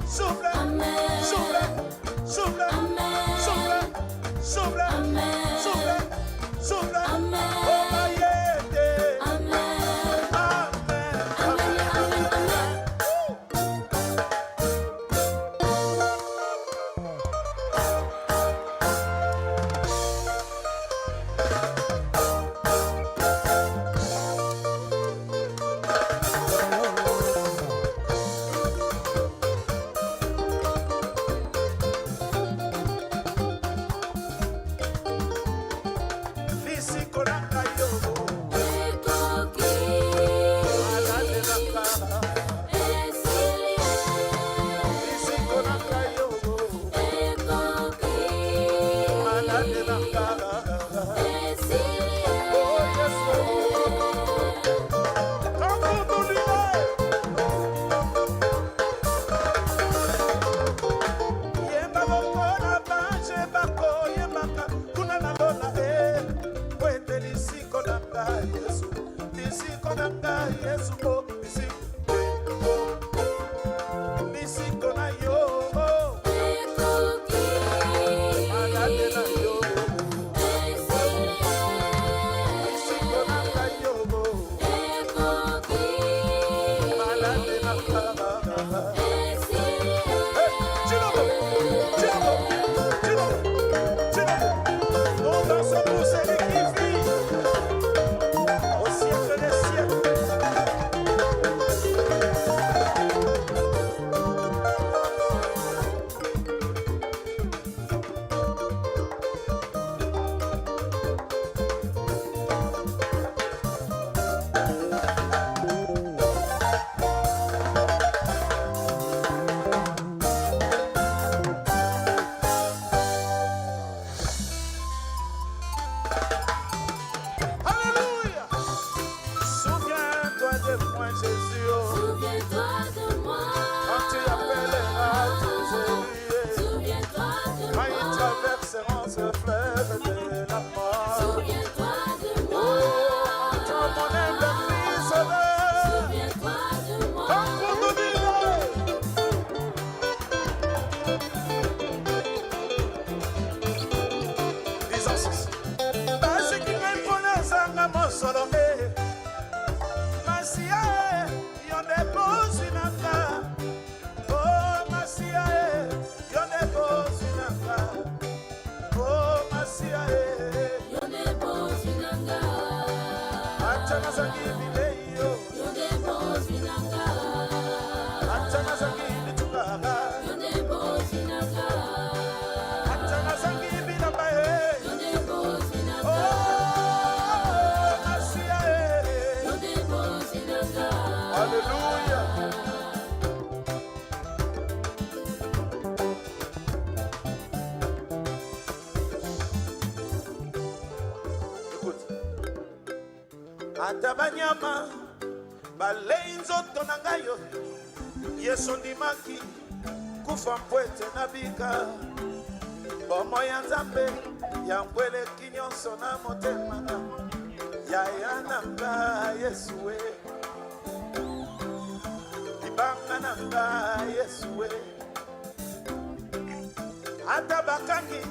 souffle, amen, souffle, souffle, amen, souffle, souffle, amen, souffle, souffle. amen, Oh, Mayete. amen, Amen, amen, amen. amen. Lisi kolanga yo. Alande na kala. Lisi kolanga yo. Alande na kala. Oh, yes, Lord. Kambuduliwe. Yemba bokona banje bako yembaka kuna na lola wete lisiko na ngai Yesu lisiko na ngai Yesu oh lisiko na yo malade na yo lisiko na ngai yo malade na on danse pour celui qui vit au siècle des siècles. Alléluia. Souviens-toi de moi, Jésus. Oh. Souviens-toi de moi. Quand tu appelleras tous oubliés, Souviens-toi de quand ils moi. traverseront ce fleuve de la mort. Souviens-toi de Oh, moi. entends mon humble cri sauveur. Souviens-toi de moi. Quand pour nous dire, disons ceci. Basi kimepona zanga mosolo Masia yonde bosinaka. Oh Masia yonde bosinaka. Oh Masia Yonde bozinanga. achana zangi bileyo. Yonde bozinanga. Achana zangi bitukaka. Yonde bozinanga. Achana zangi bilamba Yonde bozinanga. Oh Masia Yonde bozinanga. Alléluia. Écoute, ata banyama balei nzoto na ngai yo yesu ndimaki kufa mpwete na bika bomo ya nzambe ya mbweleki nyonso na motema na yaya na nga yesu we libanga na nga yesu we ata bakangi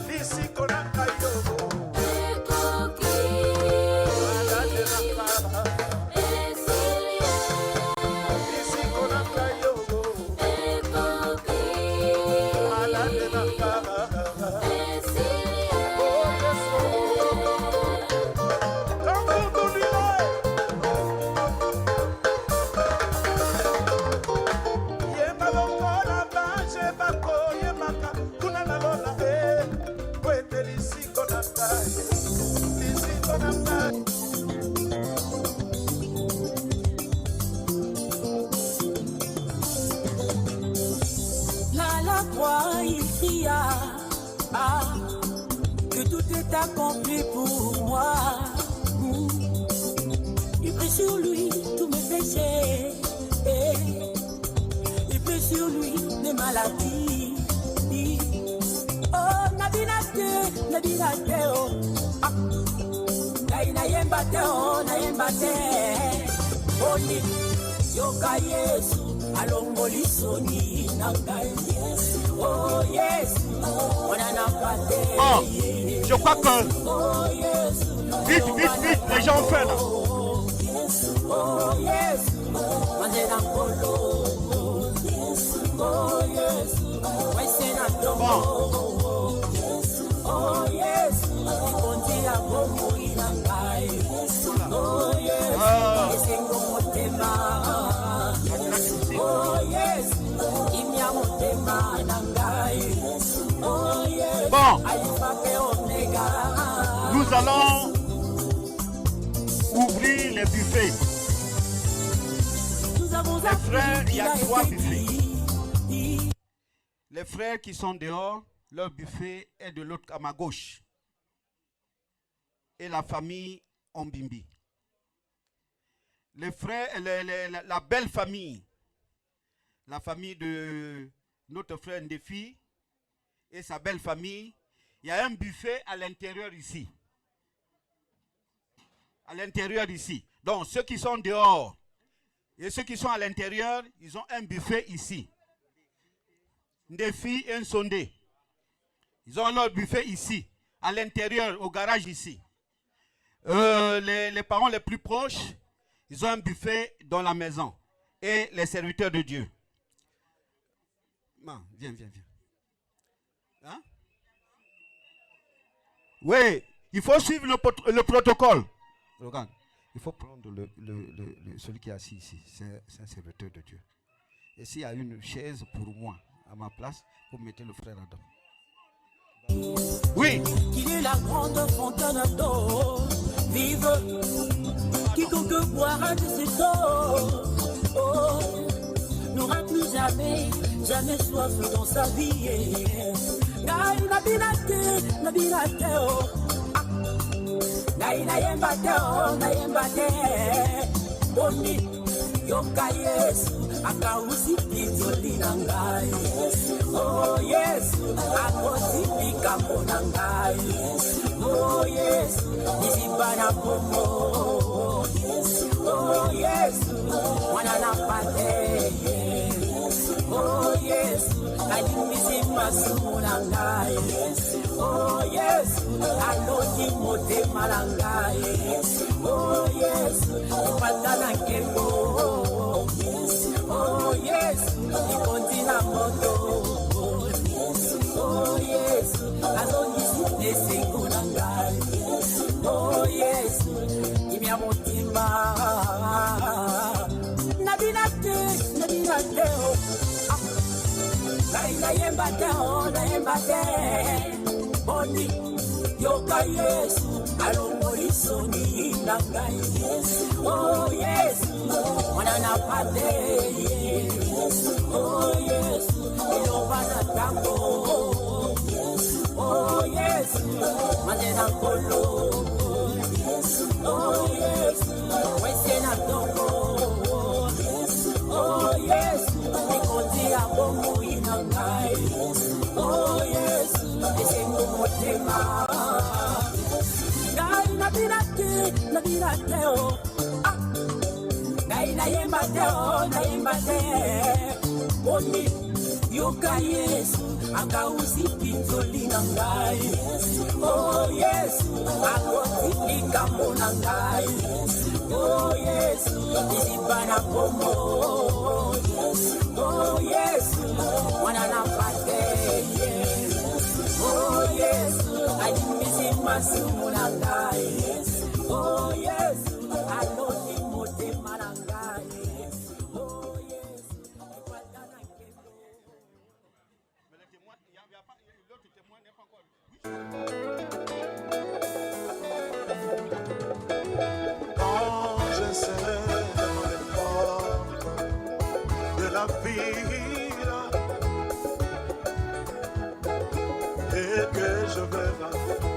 lisiko na ngai yo que tout est accompli pour moi. Il prit sur lui tous mes péchés. Il prit sur lui mes maladies. Oh, nabinate, oh. Nayembate, oh, nayembate. Oni, yoka Yesu, alongoli soni nangai. Oh, yes. Oh, je crois que vite, les gens ont faim là. Bon, nous allons ouvrir les buffets. Les frères, il y a 3 buffets. Les frères qui sont dehors, leur buffet est de l'autre à ma gauche. Et la famille Ombimbi. Les frères, la belle famille, la famille de notre frère Ndefi et sa belle famille, il y a un buffet à l'intérieur ici. À l'intérieur ici. Donc ceux qui sont dehors et ceux qui sont à l'intérieur, ils ont un buffet ici. Ndefi et un sondé. Ils ont leur buffet ici, à l'intérieur, au garage ici. Les parents les plus proches, ils ont un buffet dans la maison. Et les serviteurs de Dieu. Non, viens. Hein? Oui, il faut suivre le protocole. Regarde, il faut prendre celui qui est assis ici. C'est un serviteur de Dieu. Et s'il y a une chaise pour moi, à ma place, vous mettez le frère Adam. Oui. Il est la grande fontaine d'eau vive. Quiconque boira de cette eau, oh, n'aura plus jamais soif dans sa vie. Nabinate, oh. Nayembate, Boni, yoka Yesu, akausi pinzoli nangai. Oh Yesu, akosi pikambo nangai. Oh Yesu, nisibana pomo. Oh Yesu, mwana napate. Oh Yesu, alimisi masumuna ngai. Oh Yesu, aloti motema nangai. Oh Yesu, ipatana nkembo. Oh Yesu, ikontina moto. Oh Yesu, azongisi nesengo nangai. Oh Yesu, imya motima. Nabinate, oh. Nayembate, Boni, yoka Yesu alongolisoni na ngai Yesu oh Yesu mwana na pate Yesu oh Yesu ilova na tango oh Yesu mane na kolo Yesu oh Yesu wese na tongo oh Yesu ikondi ya bongo ina ngai oh Yesu esengo motema ngai na birate oh ngai na yemba te oni yoka Yesu akauziki nzoli na ngai oh Yesu akotika mona ngai oh Yesu isibana pomo oh Yesu mwana na pate oh Yesu alimisi masumu na ngai oh Yesu aloni motema na ngai oh Yesu ipatana kendo. L'autre témoin n'est pas encore. Quand je serai dans les portes de la ville et que je verrai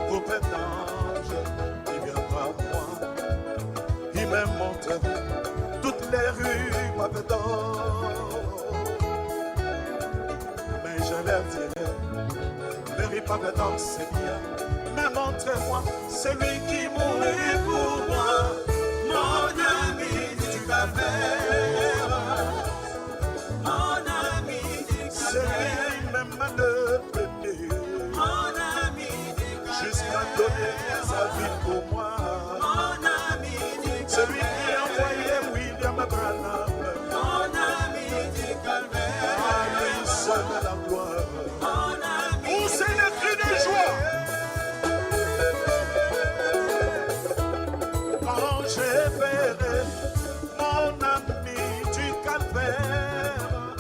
beaucoup d'anges qui viendra à moi, ils me montreront toutes les rues pavées d'or. Mais je leur dirai, les rues pavées d'or c'est bien, mais montrez-moi celui qui mourut pour moi, mon ami du calvaire, mon ami du calvaire, celui même le premier, mon ami du calvaire, jusqu'à donner sa vie pour moi, mon ami du calvaire, celui qui envoyait William Branham, mon ami du calvaire, à lui seul la gloire, mon ami, où c'est le cri de joie. Quand je verrai mon ami du calvaire,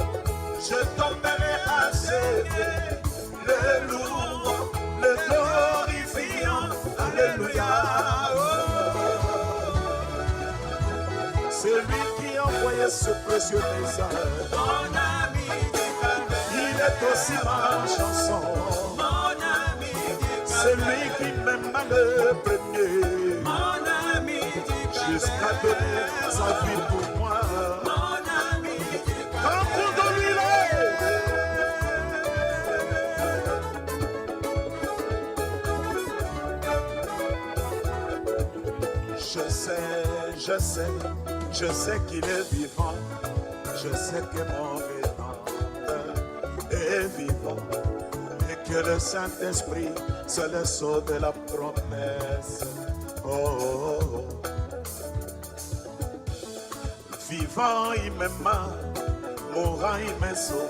je tomberai à ses pieds, le louant, le glorifiant, alléluia. C'est lui qui envoyait ce précieux message. Mon ami du calvaire, il est aussi ma chanson. Mon ami du calvaire, c'est lui qui m'aime le premier. Jusqu'à donner sa vie pour moi. Mon ami, quand pour de lui je sais qu'il est vivant. Je sais que mon Rédempteur est vivant. Et que le Saint-Esprit, c'est le sceau de la promesse. Oh, oh, oh. Vivant, il m'aima, mourant, il me sauve,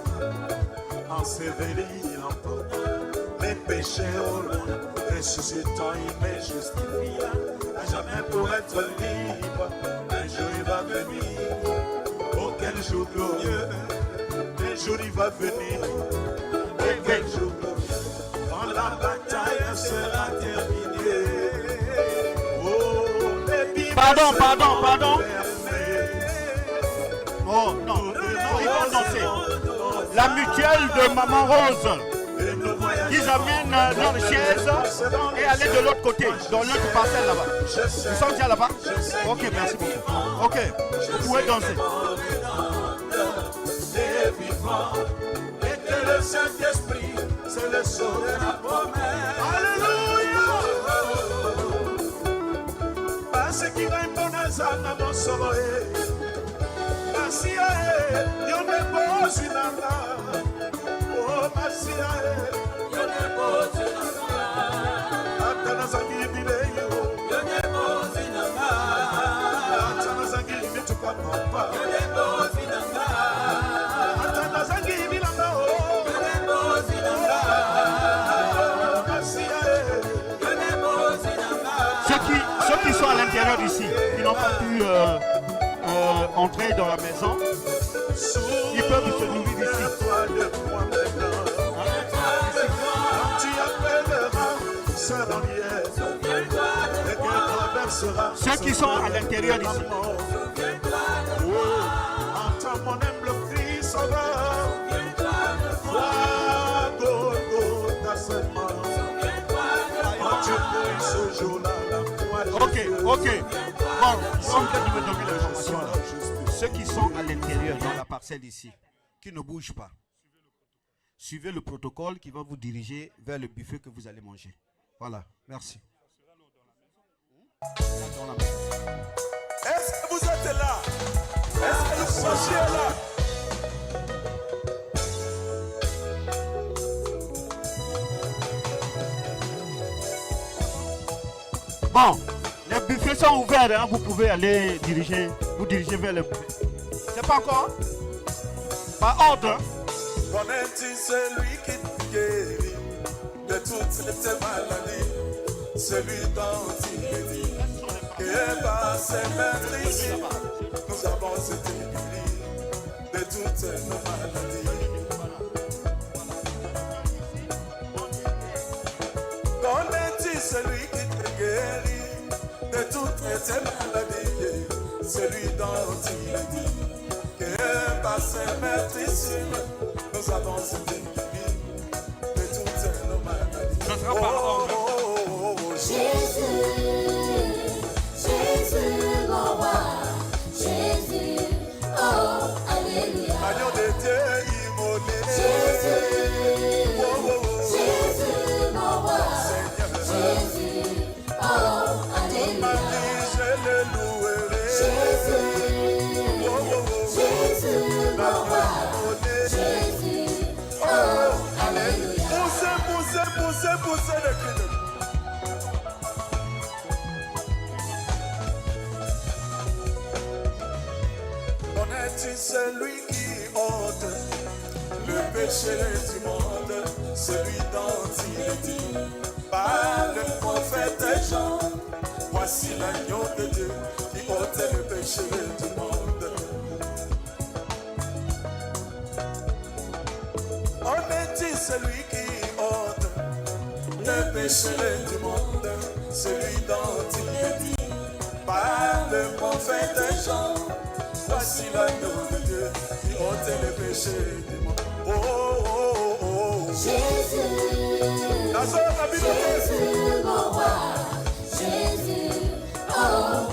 enseveli, il emporte mes péchés au loin, ressuscitant, il me justifie, à jamais pour être libre, un jour il va venir, oh quel jour glorieux, un jour il va venir, oh quel jour glorieux, quand la bataille sera terminée, oh les Bibles Pardon. Oh, non, ils vont danser. La mutuelle de Maman Rose. Ils amènent leur chaise et aller de l'autre côté, dans l'autre parcelle là-bas. Ils sont déjà là-bas? Ok, merci beaucoup. Ok, vous pouvez danser. Et que le Saint-Esprit, c'est le sceau de la promesse. Alléluia! Parce qu'il va une bonne azana mon soleil. Masia, yon ne pose une anda. Oh, Masia, yon ne pose une anda. Atana zangi bileyo. Yon ne pose une anda. Atana zangi bitu kwa papa. Yon ne pose une anda. Atana zangi bilamba. Yon ne pose une anda. Masia, yon ne pose une anda. Ceux qui sont à l'intérieur d'ici, qui n'ont pas pu entrer dans la maison, ils peuvent se nourrir d'ici. Tu appelleras, Seigneur. sera. Ceux qui sont à l'intérieur d'ici. Entends mon humble cri, sauveur. Vois Golgotha seulement. Quand tu pries ce jour-là, Ok. Bon, ils sont en train de me donner l'information là. Ceux qui sont à l'intérieur dans la parcelle ici, qui ne bougent pas. Suivez le protocole qui va vous diriger vers le buffet que vous allez manger. Voilà, merci. Dans la maison. est-ce que vous êtes là? Est-ce que le projet est là? Bon, les buffets sont ouverts, hein, vous pouvez aller vous diriger vers le buffet. C'est pas encore? Par ordre. Hein? Connais-tu celui qui te guérit de toutes tes maladies? Celui dont il est dit que par ses mains ici, nous avons été guéris de toutes nos maladies. Connais-tu celui qui te guérit de toutes tes maladies? Celui dont il est dit que par ses mains ici, nous avons été guéris de toutes nos maladies. Ça sera par ordre. Jésus, mon roi, Jésus, oh, alléluia. Agneau de Dieu immolé. Jésus, mon roi, Jésus, oh, Ma alléluia. vie, je le louerai. Jésus, mon roi, Jésus, oh, alléluia. Poussez le cri de Connais-tu celui qui ôte le péché du monde, celui dont il est dit par le prophète Jean? Voici l'agneau de Dieu qui ôte le péché du monde. Connais-tu celui qui ôte le péché du monde, celui dont il est dit par le prophète Jean? Voici l'agneau de Dieu qui ôte le péché du monde. Oh, oh, oh, oh. Jésus, mon roi, Jésus, oh,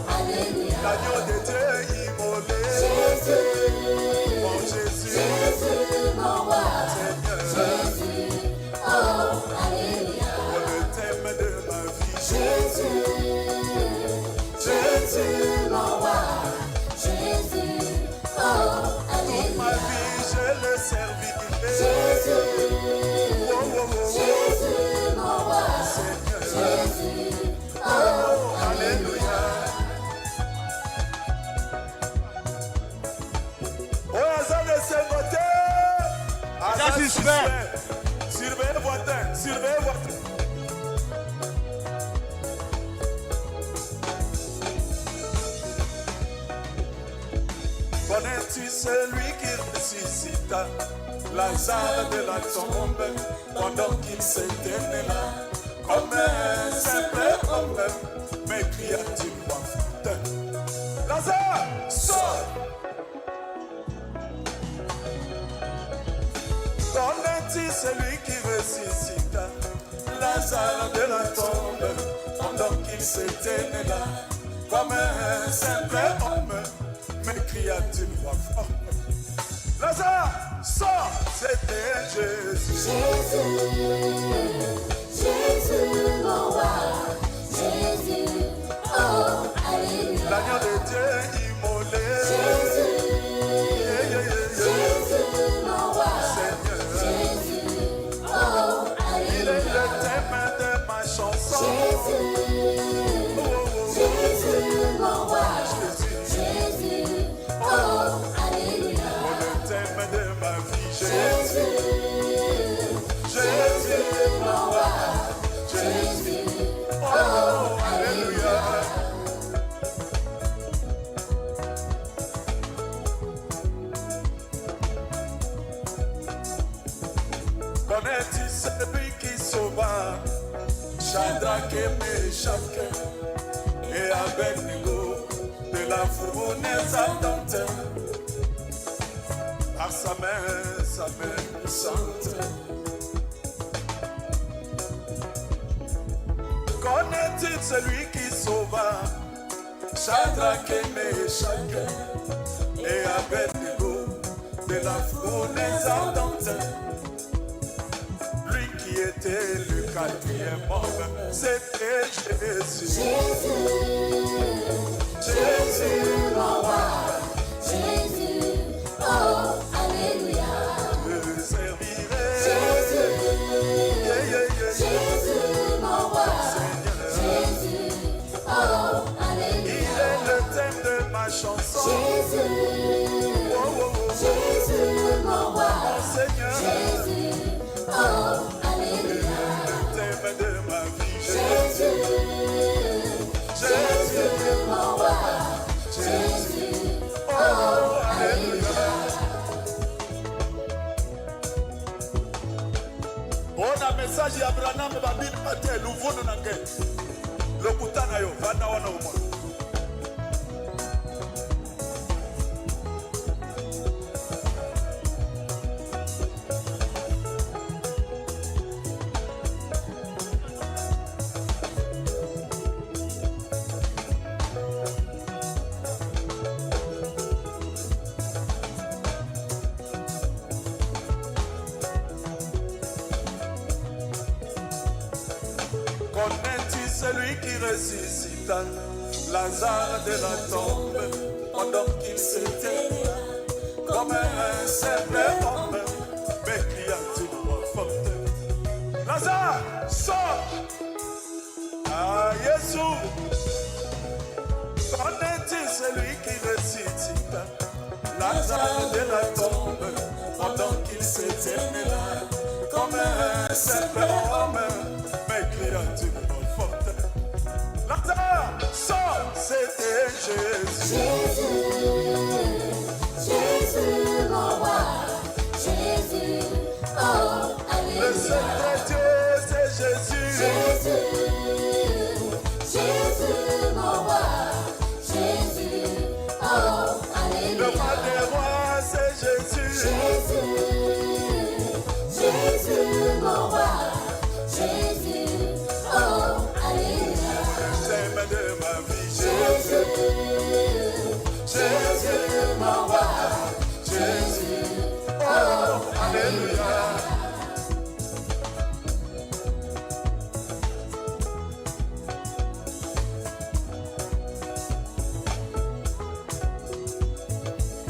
alléluia. L'agneau de Dieu immolé. Jésus, Oh Jésus, mon roi, Seigneur, Jésus, oh, alléluia. pour le thème de ma vie. Jésus, mon roi, Jésus, oh, Ma alléluia. vie, je le servirai. Jésus, Oh, oh, oh, mon roi, Seigneur, Jésus, oh, Alléluia. Oh, Azan de Saint-Voté. Ça suspect. Surveillez votre. Connais-tu celui qui ressuscita Lazare de la tombe pendant qu'il s'était là? Comme un simple homme, mais cria-t-il voix forte: Lazare, sors! Connais-tu celui qui ressuscita Lazare de la tombe pendant qu'il s'était là? Comme un simple homme, mais cria-t-il voix forte: Lazare, sors! C'était Jésus. Jésus, mon roi, Jésus, oh, alléluia. L'agneau de Dieu immolé. Jésus, mon roi, Seigneur, Jésus, oh, il est alléluia. le thème de ma chanson. Jésus, mon roi, Jésus, Jésus, oh, alléluia. pour le thème de ma vie. Jésus, mon roi, Jésus, oh, alléluia. Connais-tu celui qui sauva Shadrach et Meshach et et Abednego de la fournaise ardente. Par sa main puissante. Connais-tu celui qui sauva Shadrach et Meshach et Abednego de la fournaise ardente? Lui qui était le quatrième homme, c'était Jésus. Jésus, mon roi, Jésus, oh, alléluia. Je servirai. Jésus, mon roi, Jésus, oh, alléluia. Il est le thème de ma chanson. Jésus, mon roi, Seigneur. Jésus, oh, alléluia. Le thème de ma vie. Jésus, mon roi, Jésus, oh, alléluia. On a message d'Abraham babine pate luvono na nge. Lokutana yo vana wana umwa. Connais-tu celui qui ressuscita Lazare de la tombe pendant qu'il s'était comme un simple homme, mais cria d'une voix forte: Lazare, sors! Ah, Jésus! Connais-tu celui qui ressuscita Lazare de la tombe pendant qu'il s'était là comme un simple homme, mais cria d'une voix forte: Lazare, sors! C'était Jésus. Jésus, mon roi, Jésus, oh, Le alléluia. seul Dieu, c'est Jésus. Jésus, mon roi, Jésus, oh, Le alléluia. roi des rois, c'est Jésus. Jésus, mon roi, Jésus, oh, alléluia. Le thème de ma vie, Jésus, mon roi, Jésus, oh, alléluia.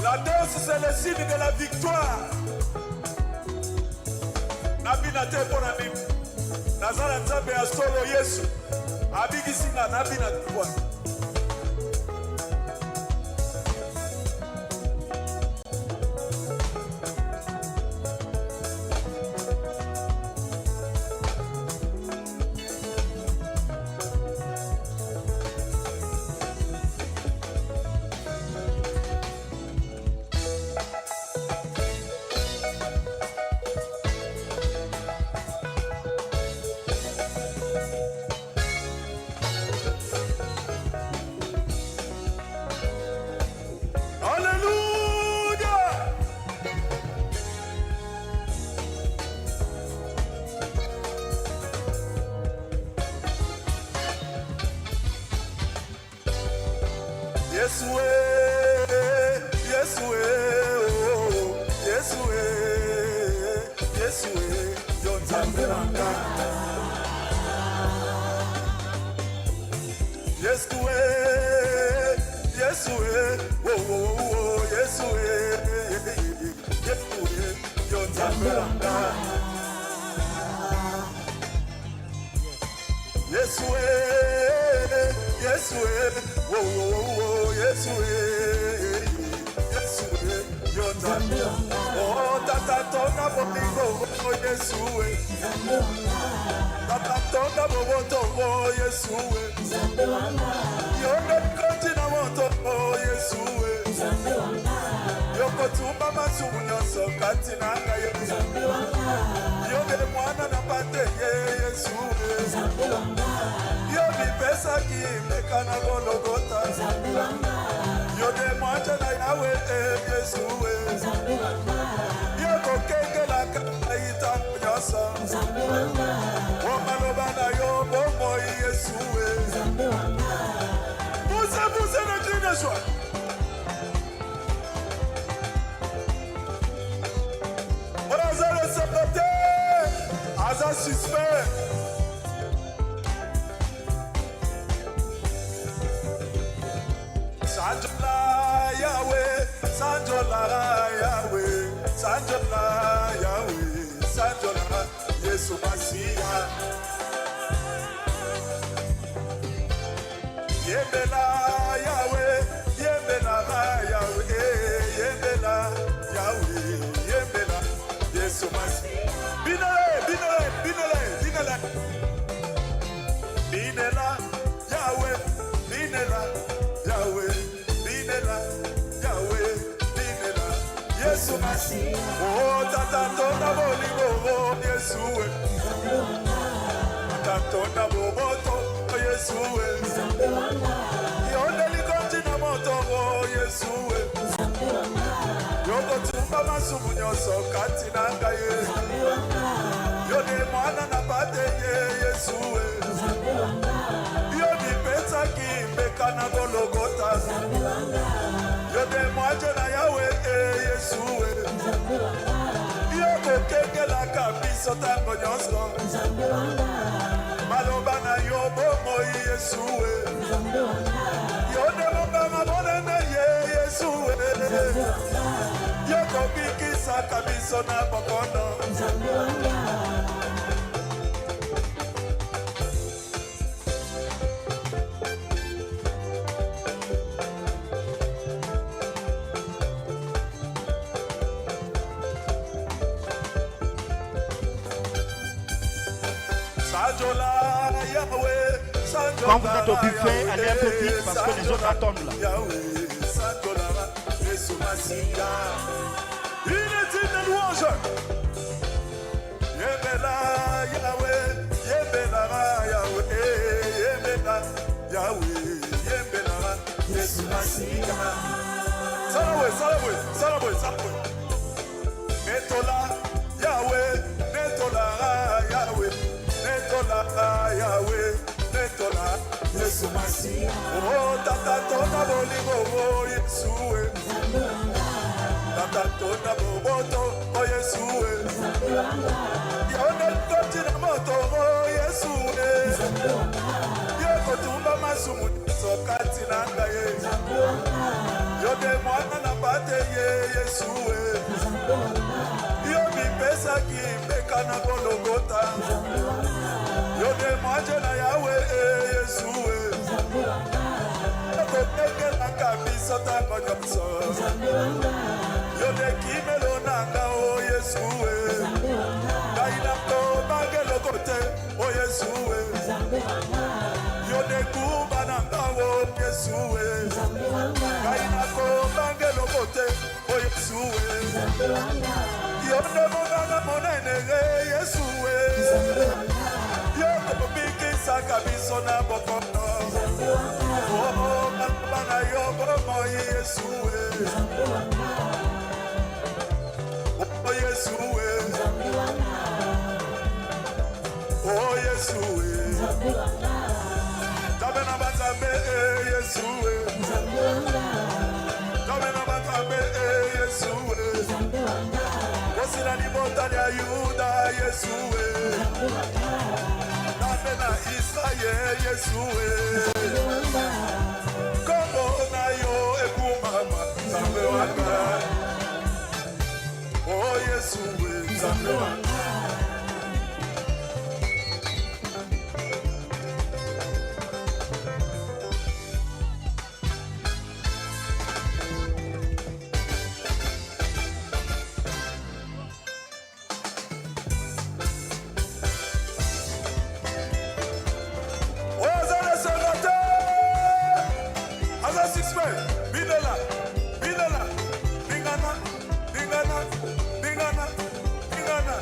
La danse, c'est le signe de la victoire. Nabina te pona mimi. Nazala nzambe ya solo Yesu. Abigisinga nabina kwa. Alléluia. Yesue, Yesue, oh, Yesue, Yesue, yo nzambe wanga. Yesue, Yesue, oh, oh, oh, Yesue, Yesue, yo nzambe wanga. Yesue, Yesue, oh, oh, oh, Yesue, Yesue, yo nzambe wanga. Oh, tata tonga bolingo, oh, Yesue. Tata tonga boboto, oh, Yesue. Yonde kontina moto, oh, Yesue. Yoko tumba masumu nyonso katina nga Yesue. Yonde mwana na pate, Yesue. Yonde bipesaki mekana gologota yo de mwacha na yawe Yesuwe yo kokengelaka ita nyasa omaloba na yo bomo Yesuwe poussez le cri de joie. Le secrétaire, Aza suspect. Sanjola Yahweh, Sanjola Yahweh, Sanjola Yahweh, Sanjola Yesu Masiya. Yembela Yahweh, Yembela Yahweh, Yembela Yahweh, Yembela Yesu Masiya. Binela, Yahweh, Binela, Yahweh, Binela, Yahweh, Binela, Yesu Masiya. Oh, tata tona bolingo, oh, Yesuwe. Tata tona boboto, oh, Yesuwe. Yoneli kontina moto, oh, Yesuwe. Yoko tumba masumu nyoso katina ngaye. Yone mwana na pate ye Yesuwe. Yoni pesa kimbeka na gologota. Yone mwaje na yawe Yesuwe. Yoko keke la kabiso tango nyonso. Maloba na yobo moi Yesuwe. Yone mba mabone na ye Yesuwe. Yoko bikisa kabiso na bokono. Quand vous êtes au buffet, allez un peu vite parce que les autres attendent là. Il est une louange. Yembela Yahweh, Yembela Yahweh, Yembela Yahweh, Yembela Yesu Masiya. Salabwe. Netola Yahweh, Netola Yahweh, Netola Yahweh, Netola Yesu Masiya. Oh, tata tona bolingo, oh, Yesuwe. Tata tona boboto, oh, Yesuwe. Yone kotina moto, oh, Yesuwe. Yoko tumba masumu, sokati na ngaye. Yode mwana na pate ye Yesuwe. Yobi pesa ki meka na gologota. Yode mwaje na yawe Yesuwe. Yoko keke na kabisa tango nyamso. Yode kimelo nanga o Yesuwe. Kaina ko bagelo kote o Yesuwe. Yode kuba nanga o Yesuwe. Kaina ko bagelo kote o Yesuwe. Yode monana monene Yesuwe. Yoko bikisa kabiso na bokono. Oh, bana yobo mo Yesuwe. Oh Yesuwe. Oh Yesuwe. Tabena batambe Yesuwe. Tabena batambe Yesuwe. Osina ni montagne ya Yuda Yesuwe. Tabena Israel Yesuwe. Kombo na yo ekumama Zambe wanga. Oh Yesuwe Zambe wanga. Binela, Bingana, Bingana, Bingana,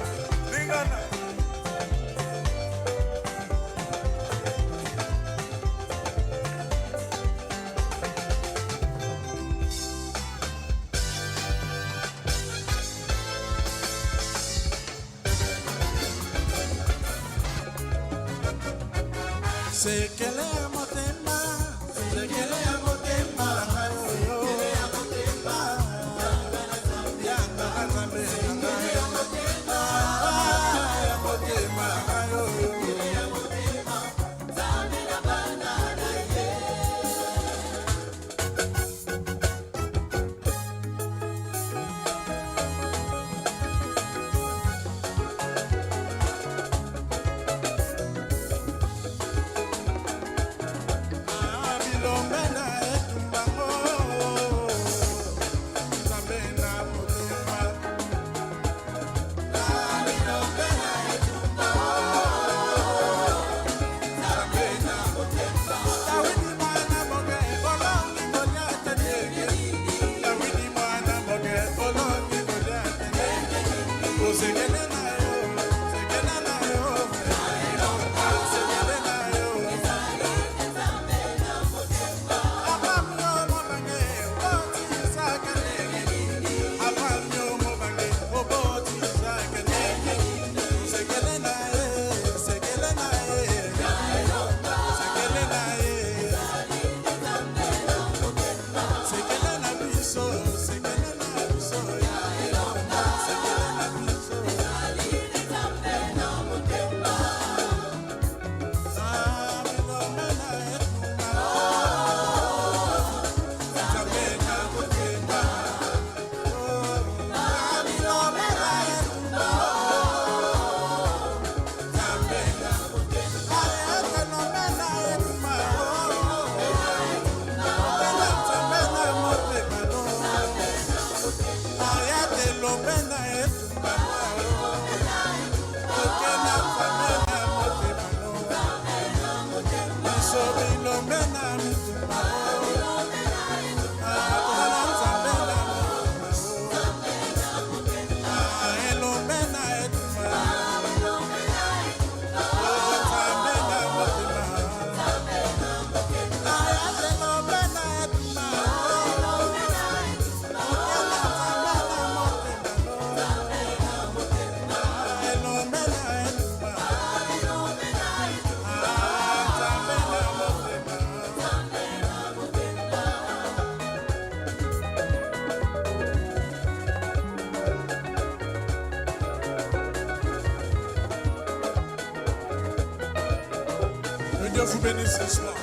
Dieu vous bénisse ce soir.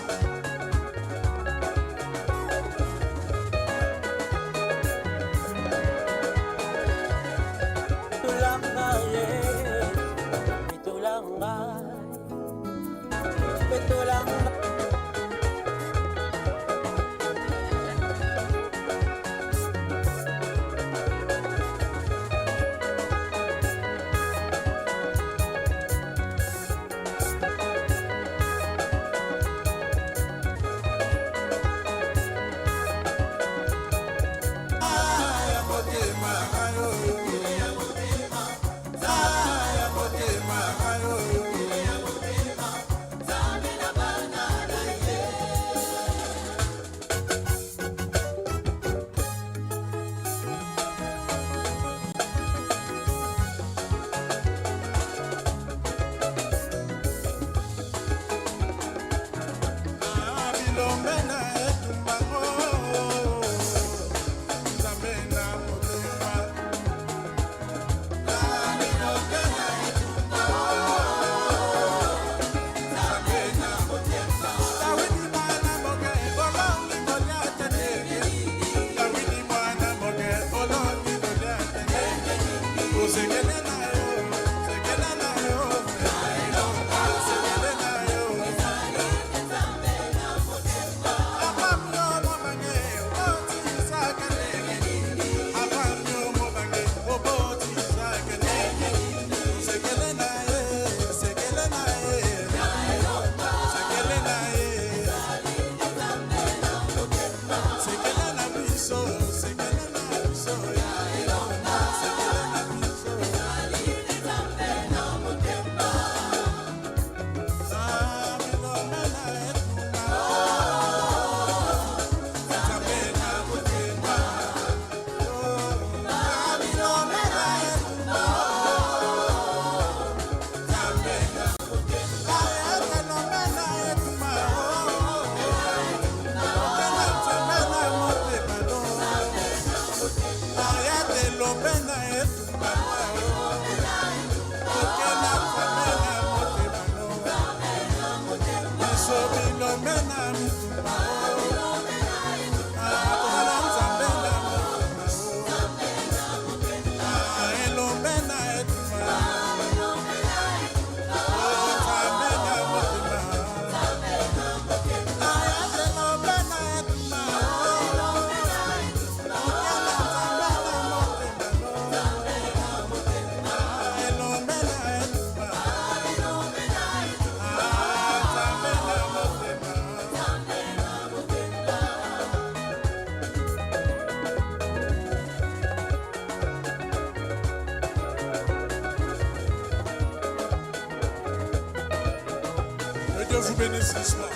Dieu vous bénisse ce soir.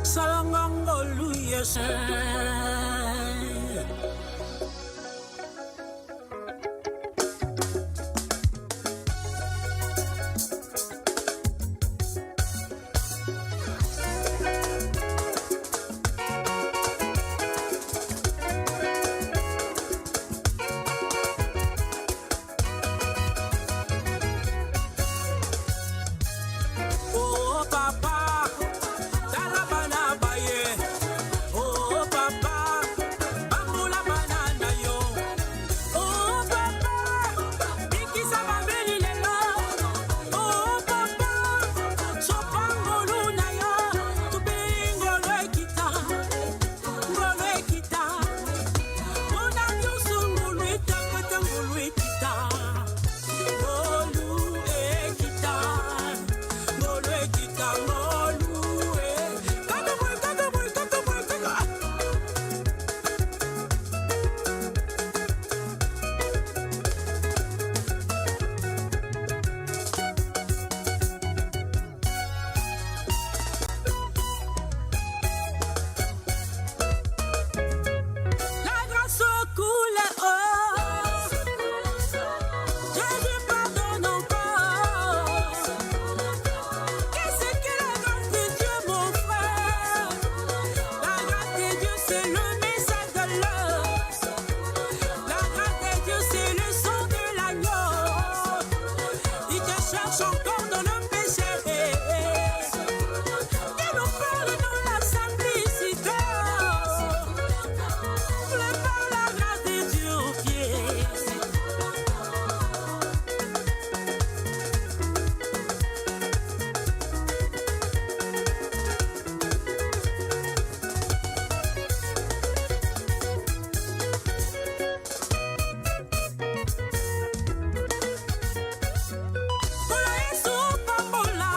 Salangangolu, yes. Oh, papa, talabana baye. Oh, papa, bamboula banana yo. Oh, papa, bikisa babeli lelo. Oh, papa, sopangolu na yo. Tubingolo ekita, ngolo ekita. Mona nyusu ngulu itakata ngulu ekita. Ngolu ekita, ngolu ekita, ngolu e. Kakaboy, kakaboy, kakaboy, kaka. La grâce coule, oh. Jésus pardonne encore. Qu'est-ce que la grâce de Dieu, mon frère? La grâce de Dieu, c'est le message de l'heure. La grâce de Dieu, c'est le sang de l'agneau. Il te cherche encore dans le péché. Il nous parle dans la simplicité. Prépare la grâce de Dieu au pied. Bola Yesu pambola,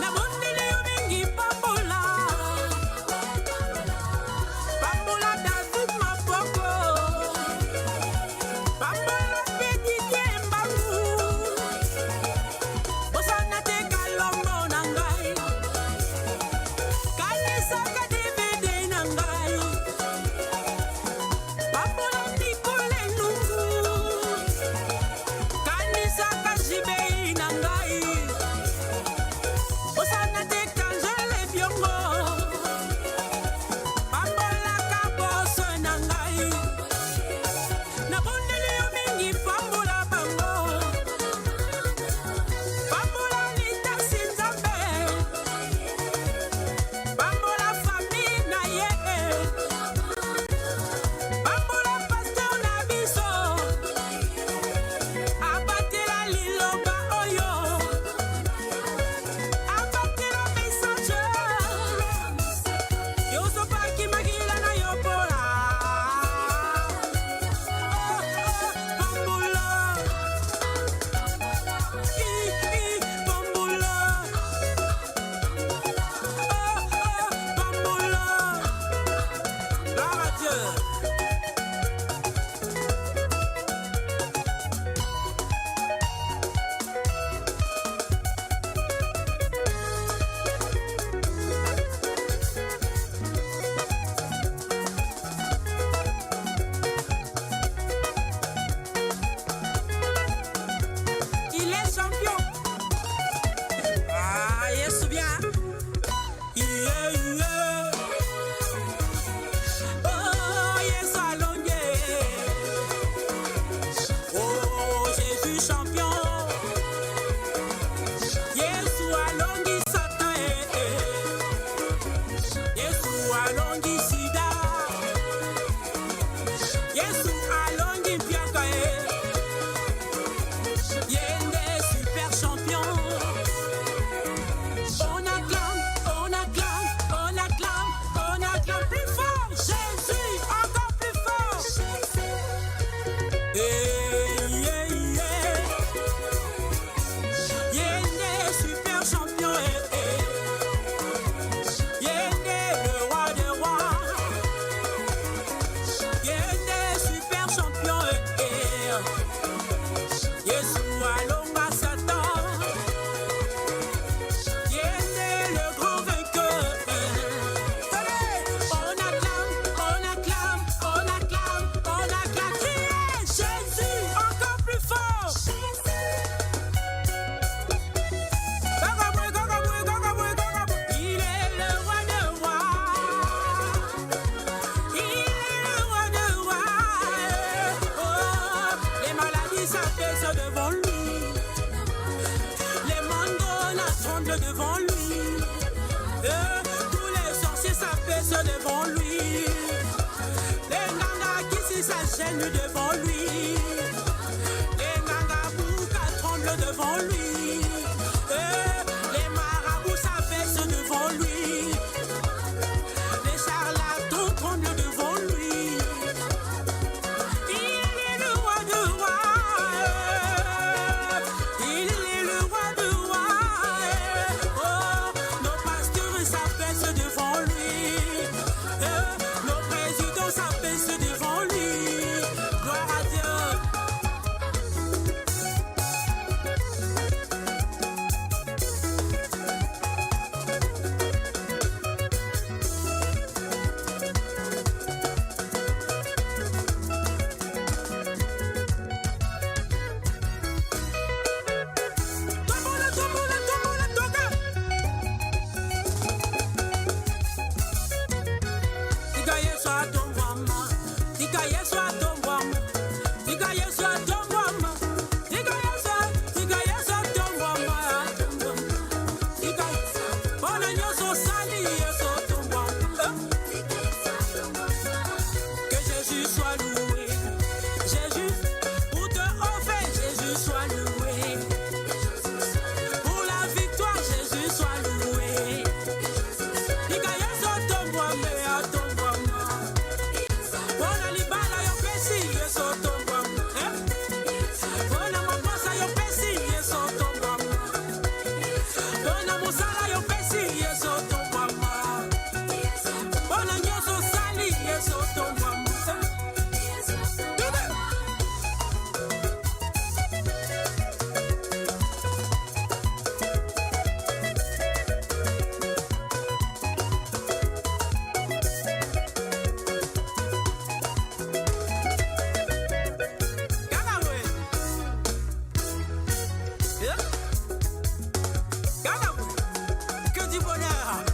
na mondele yo mingi pambola, pambola David Mapoko, pambola Didier Mbangu, bosana te kalombo na ngai, kanisaka DVD na ngai, pambola Nicole Lungu. Kanisaka jibei na ngai, osana te kanjele biongo, pambolaka boso na ngai, nabondeli yo mingi pambola bango, pambola litasi Nzambe, pambola famille na ye, pambola pasteur na biso. Abatela liloba oyo, abatela message. Yoso paki magila na yopola. Pambola, pambola, pambola. Gloire à Dieu. Il est champion. Ah, Yesu bien. Yeah, yeah. Oh, Yesu alonge. Oh, Jésus champion. Yesu alongi Satan. Yesu alongi Sida. Yesu alongi Piaka. Yesu Yeshua Longa Satan, qui est le grand vainqueur. On acclame, on acclame, on acclame, on acclame. Criez Jésus, encore plus fort. Il est le roi de rois. Il est le roi de rois. Oh, les maladies s'apaisent devant lui. Les mandats tremblent devant lui. Tous les sorciers s'apaisent devant lui. Les nangas qui s'achaînent devant lui. Les nangas boucas tremblent devant lui. Les marabouts s'abaissent devant lui. Les charlatans tremblent devant lui. Il est le roi de rois. Il est le roi de rois. Oh, nos pasteurs s'abaissent devant lui. Nos présidents s'abaissent devant lui. Gloire à Dieu. Que Jésus soit loué. Jésus, pour te offrir, Jésus soit loué. Pour la victoire, Jésus soit loué. Bona libala yo pesi yeso tombwama. Bona mabosa yo pesi yeso tombwama. Bona musala yo pesi yeso tombwama. Bona nyoso sali yeso tombwama. Que du bonheur.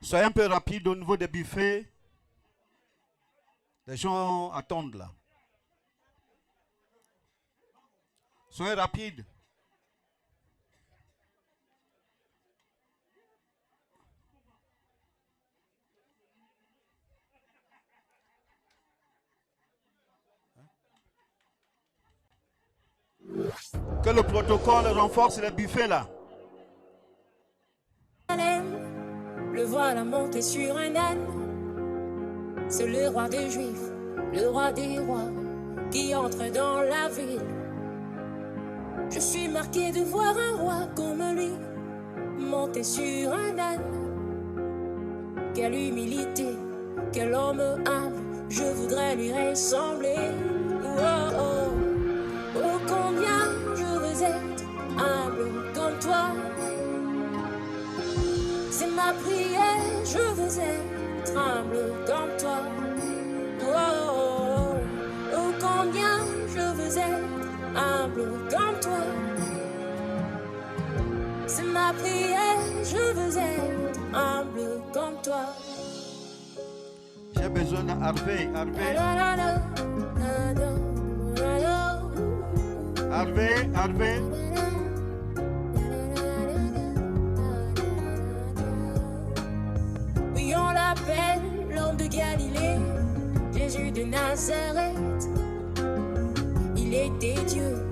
Soyez un peu rapide au niveau des buffets. Les gens attendent là. Soyez rapide. Que le protocole renforce les buffets là. Le voilà monté sur un âne. C'est le roi des Juifs, le roi des rois, qui entre dans la ville. Je suis marqué de voir un roi comme lui, monté sur un âne. Quelle humilité, quel homme humble, je voudrais lui ressembler. Oh, oh, oh, combien je veux être humble comme toi. C'est ma prière, je veux être humble comme toi. Oh, oh, oh, oh, combien je veux être humble comme toi. C'est ma prière, je veux être humble comme toi. J'ai besoin d'Harvey. Harvey. Oui, on l'appelle l'homme de Galilée, Jésus de Nazareth. Il était Dieu,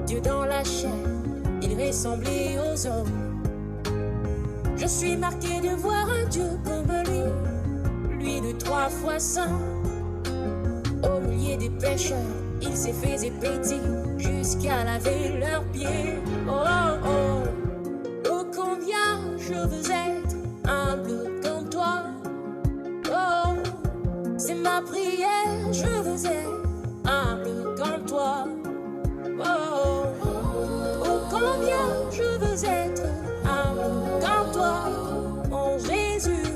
Dieu dans la chair, il ressemblait aux hommes. Je suis marqué de voir un Dieu comme lui de 3 fois saint. Au milieu des pécheurs, il s'est fait petit jusqu'à laver leurs pieds. Oh, oh, oh, oh, combien je veux être humble comme toi. Oh, c'est ma prière, je veux être humble comme toi. Oh, oh, oh, oh, combien je veux être humble comme toi. Oh Jésus,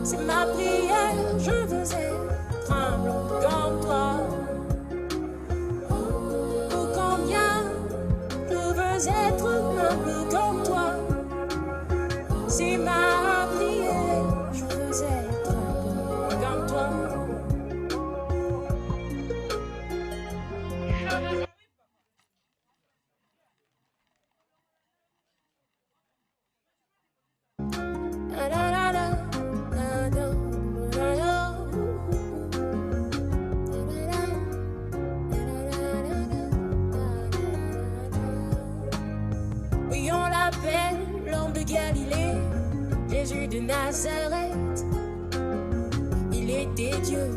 c'est ma prière, je veux être humble comme toi. Oh, combien je veux être humble comme toi. C'est ma prière, je veux être humble comme toi. Oui, on l'appelle l'homme de Galilée, Jésus de Nazareth. Il était Dieu,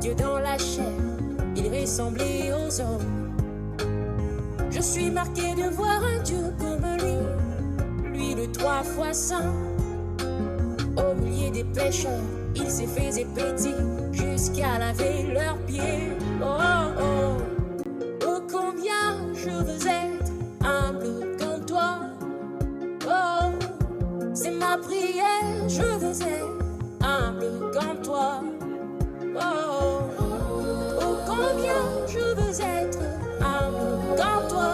Dieu dans la chair, il ressemblait aux hommes. Je suis marqué de voir un Dieu comme lui de 3 fois saint. Au milieu des pécheurs, il s'est fait petit jusqu'à laver leurs pieds. Oh, oh, oh, oh, combien je veux être humble comme toi. Oh, c'est ma prière, je veux être humble comme toi. Oh, oh, oh, combien je veux être humble comme toi.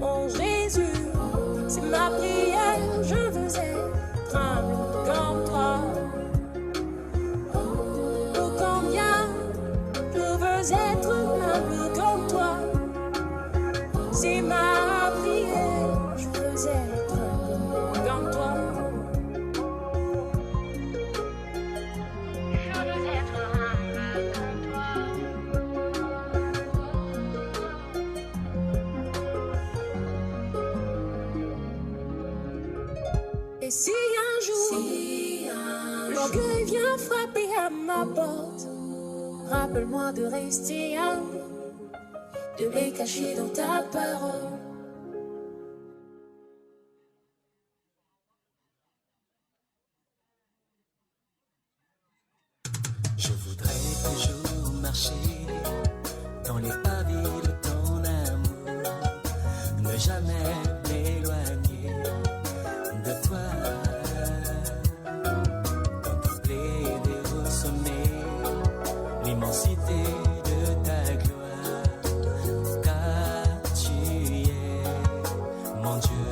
Oh Jésus, c'est ma prière, je veux être humble comme toi. Oh, combien je veux être humble comme toi. C'est ma prière, je veux être humble comme toi. Je veux être humble comme toi. Et si un jour l'orgueil vient frapper à ma porte, rappelle-moi de rester humble, de les cacher dans ta parole. Je voudrais toujours marcher dans les pavés de ton amour, ne jamais m'éloigner de toi. Contempler des hauts sommets, l'immensité de ta gloire, car tu es mon Dieu.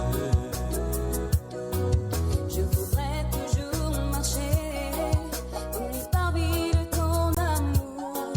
Je voudrais toujours marcher dans les parvis de ton amour,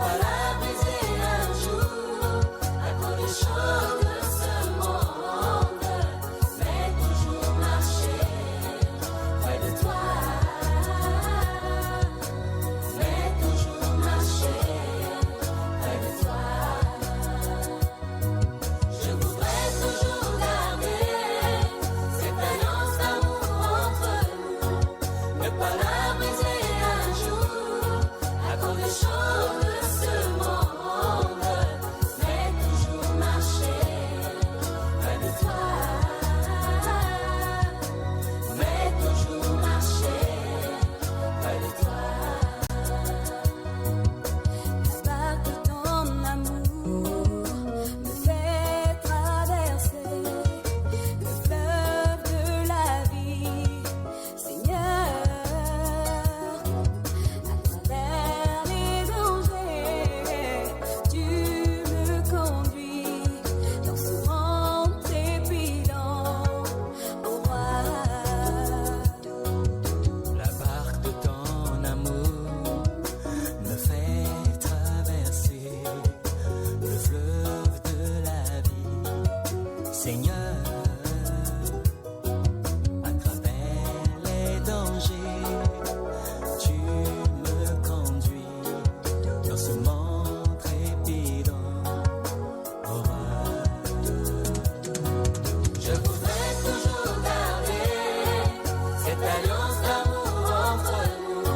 pas la briser un jour à cause des choses de ce monde, mais toujours marcher près de toi, mais toujours marcher près de toi. Je voudrais toujours garder cette alliance d'amour entre nous, ne pas la briser un jour à cause des choses de ce monde, mais toujours marcher près de toi, mais toujours marcher près de toi. Par que ton amour me fait traverser le fleuve de la vie, Seigneur. À travers les dangers, tu me conduis dans ce monde trépidant, au roi. La barque de ton amour me fait traverser le fleuve de la vie, Seigneur. À travers les dangers, tu me conduis dans ce monde trépidant, au roi. Je voudrais toujours garder cette alliance d'amour entre nous,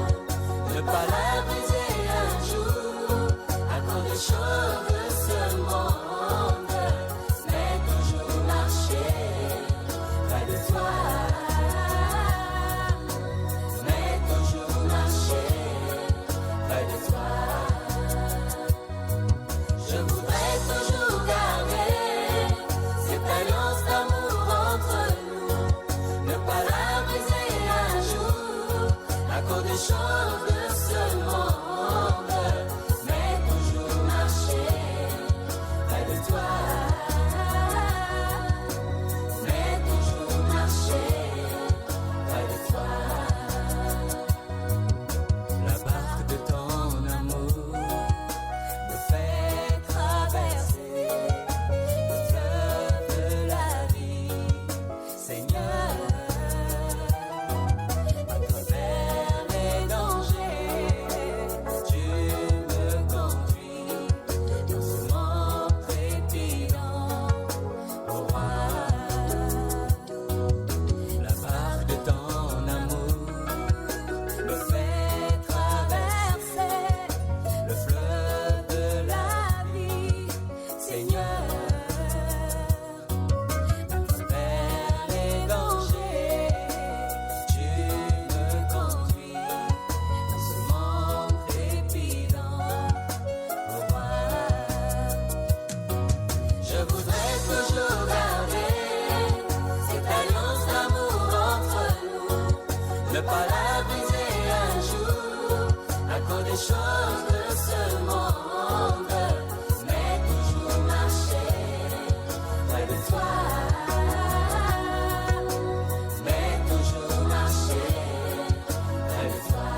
ne pas la briser un jour à cause des choses de ce monde, mais toujours marcher près de toi, mais toujours marcher près de toi. Je voudrais toujours garder cette alliance d'amour entre nous, ne pas la briser un jour à cause des choses de ce monde, mais toujours marcher près de toi, mais toujours marcher près de toi. La barque de ton amour me fait traverser le fleuve de la vie, Seigneur. À travers les dangers, tu me conduis dans ce monde trépidant, au roi. La barque de ton amour me fait traverser le fleuve de la vie, Seigneur. À travers les dangers, tu me conduis dans ce monde trépidant, au roi. Je voudrais toujours garder cette alliance d'amour entre nous, ne pas la briser un jour à cause des choses de ce monde, mais toujours marcher près de toi, mais toujours marcher près de toi.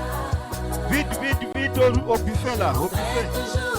Vite, vite, vite au buffet là, au buffet. Toujours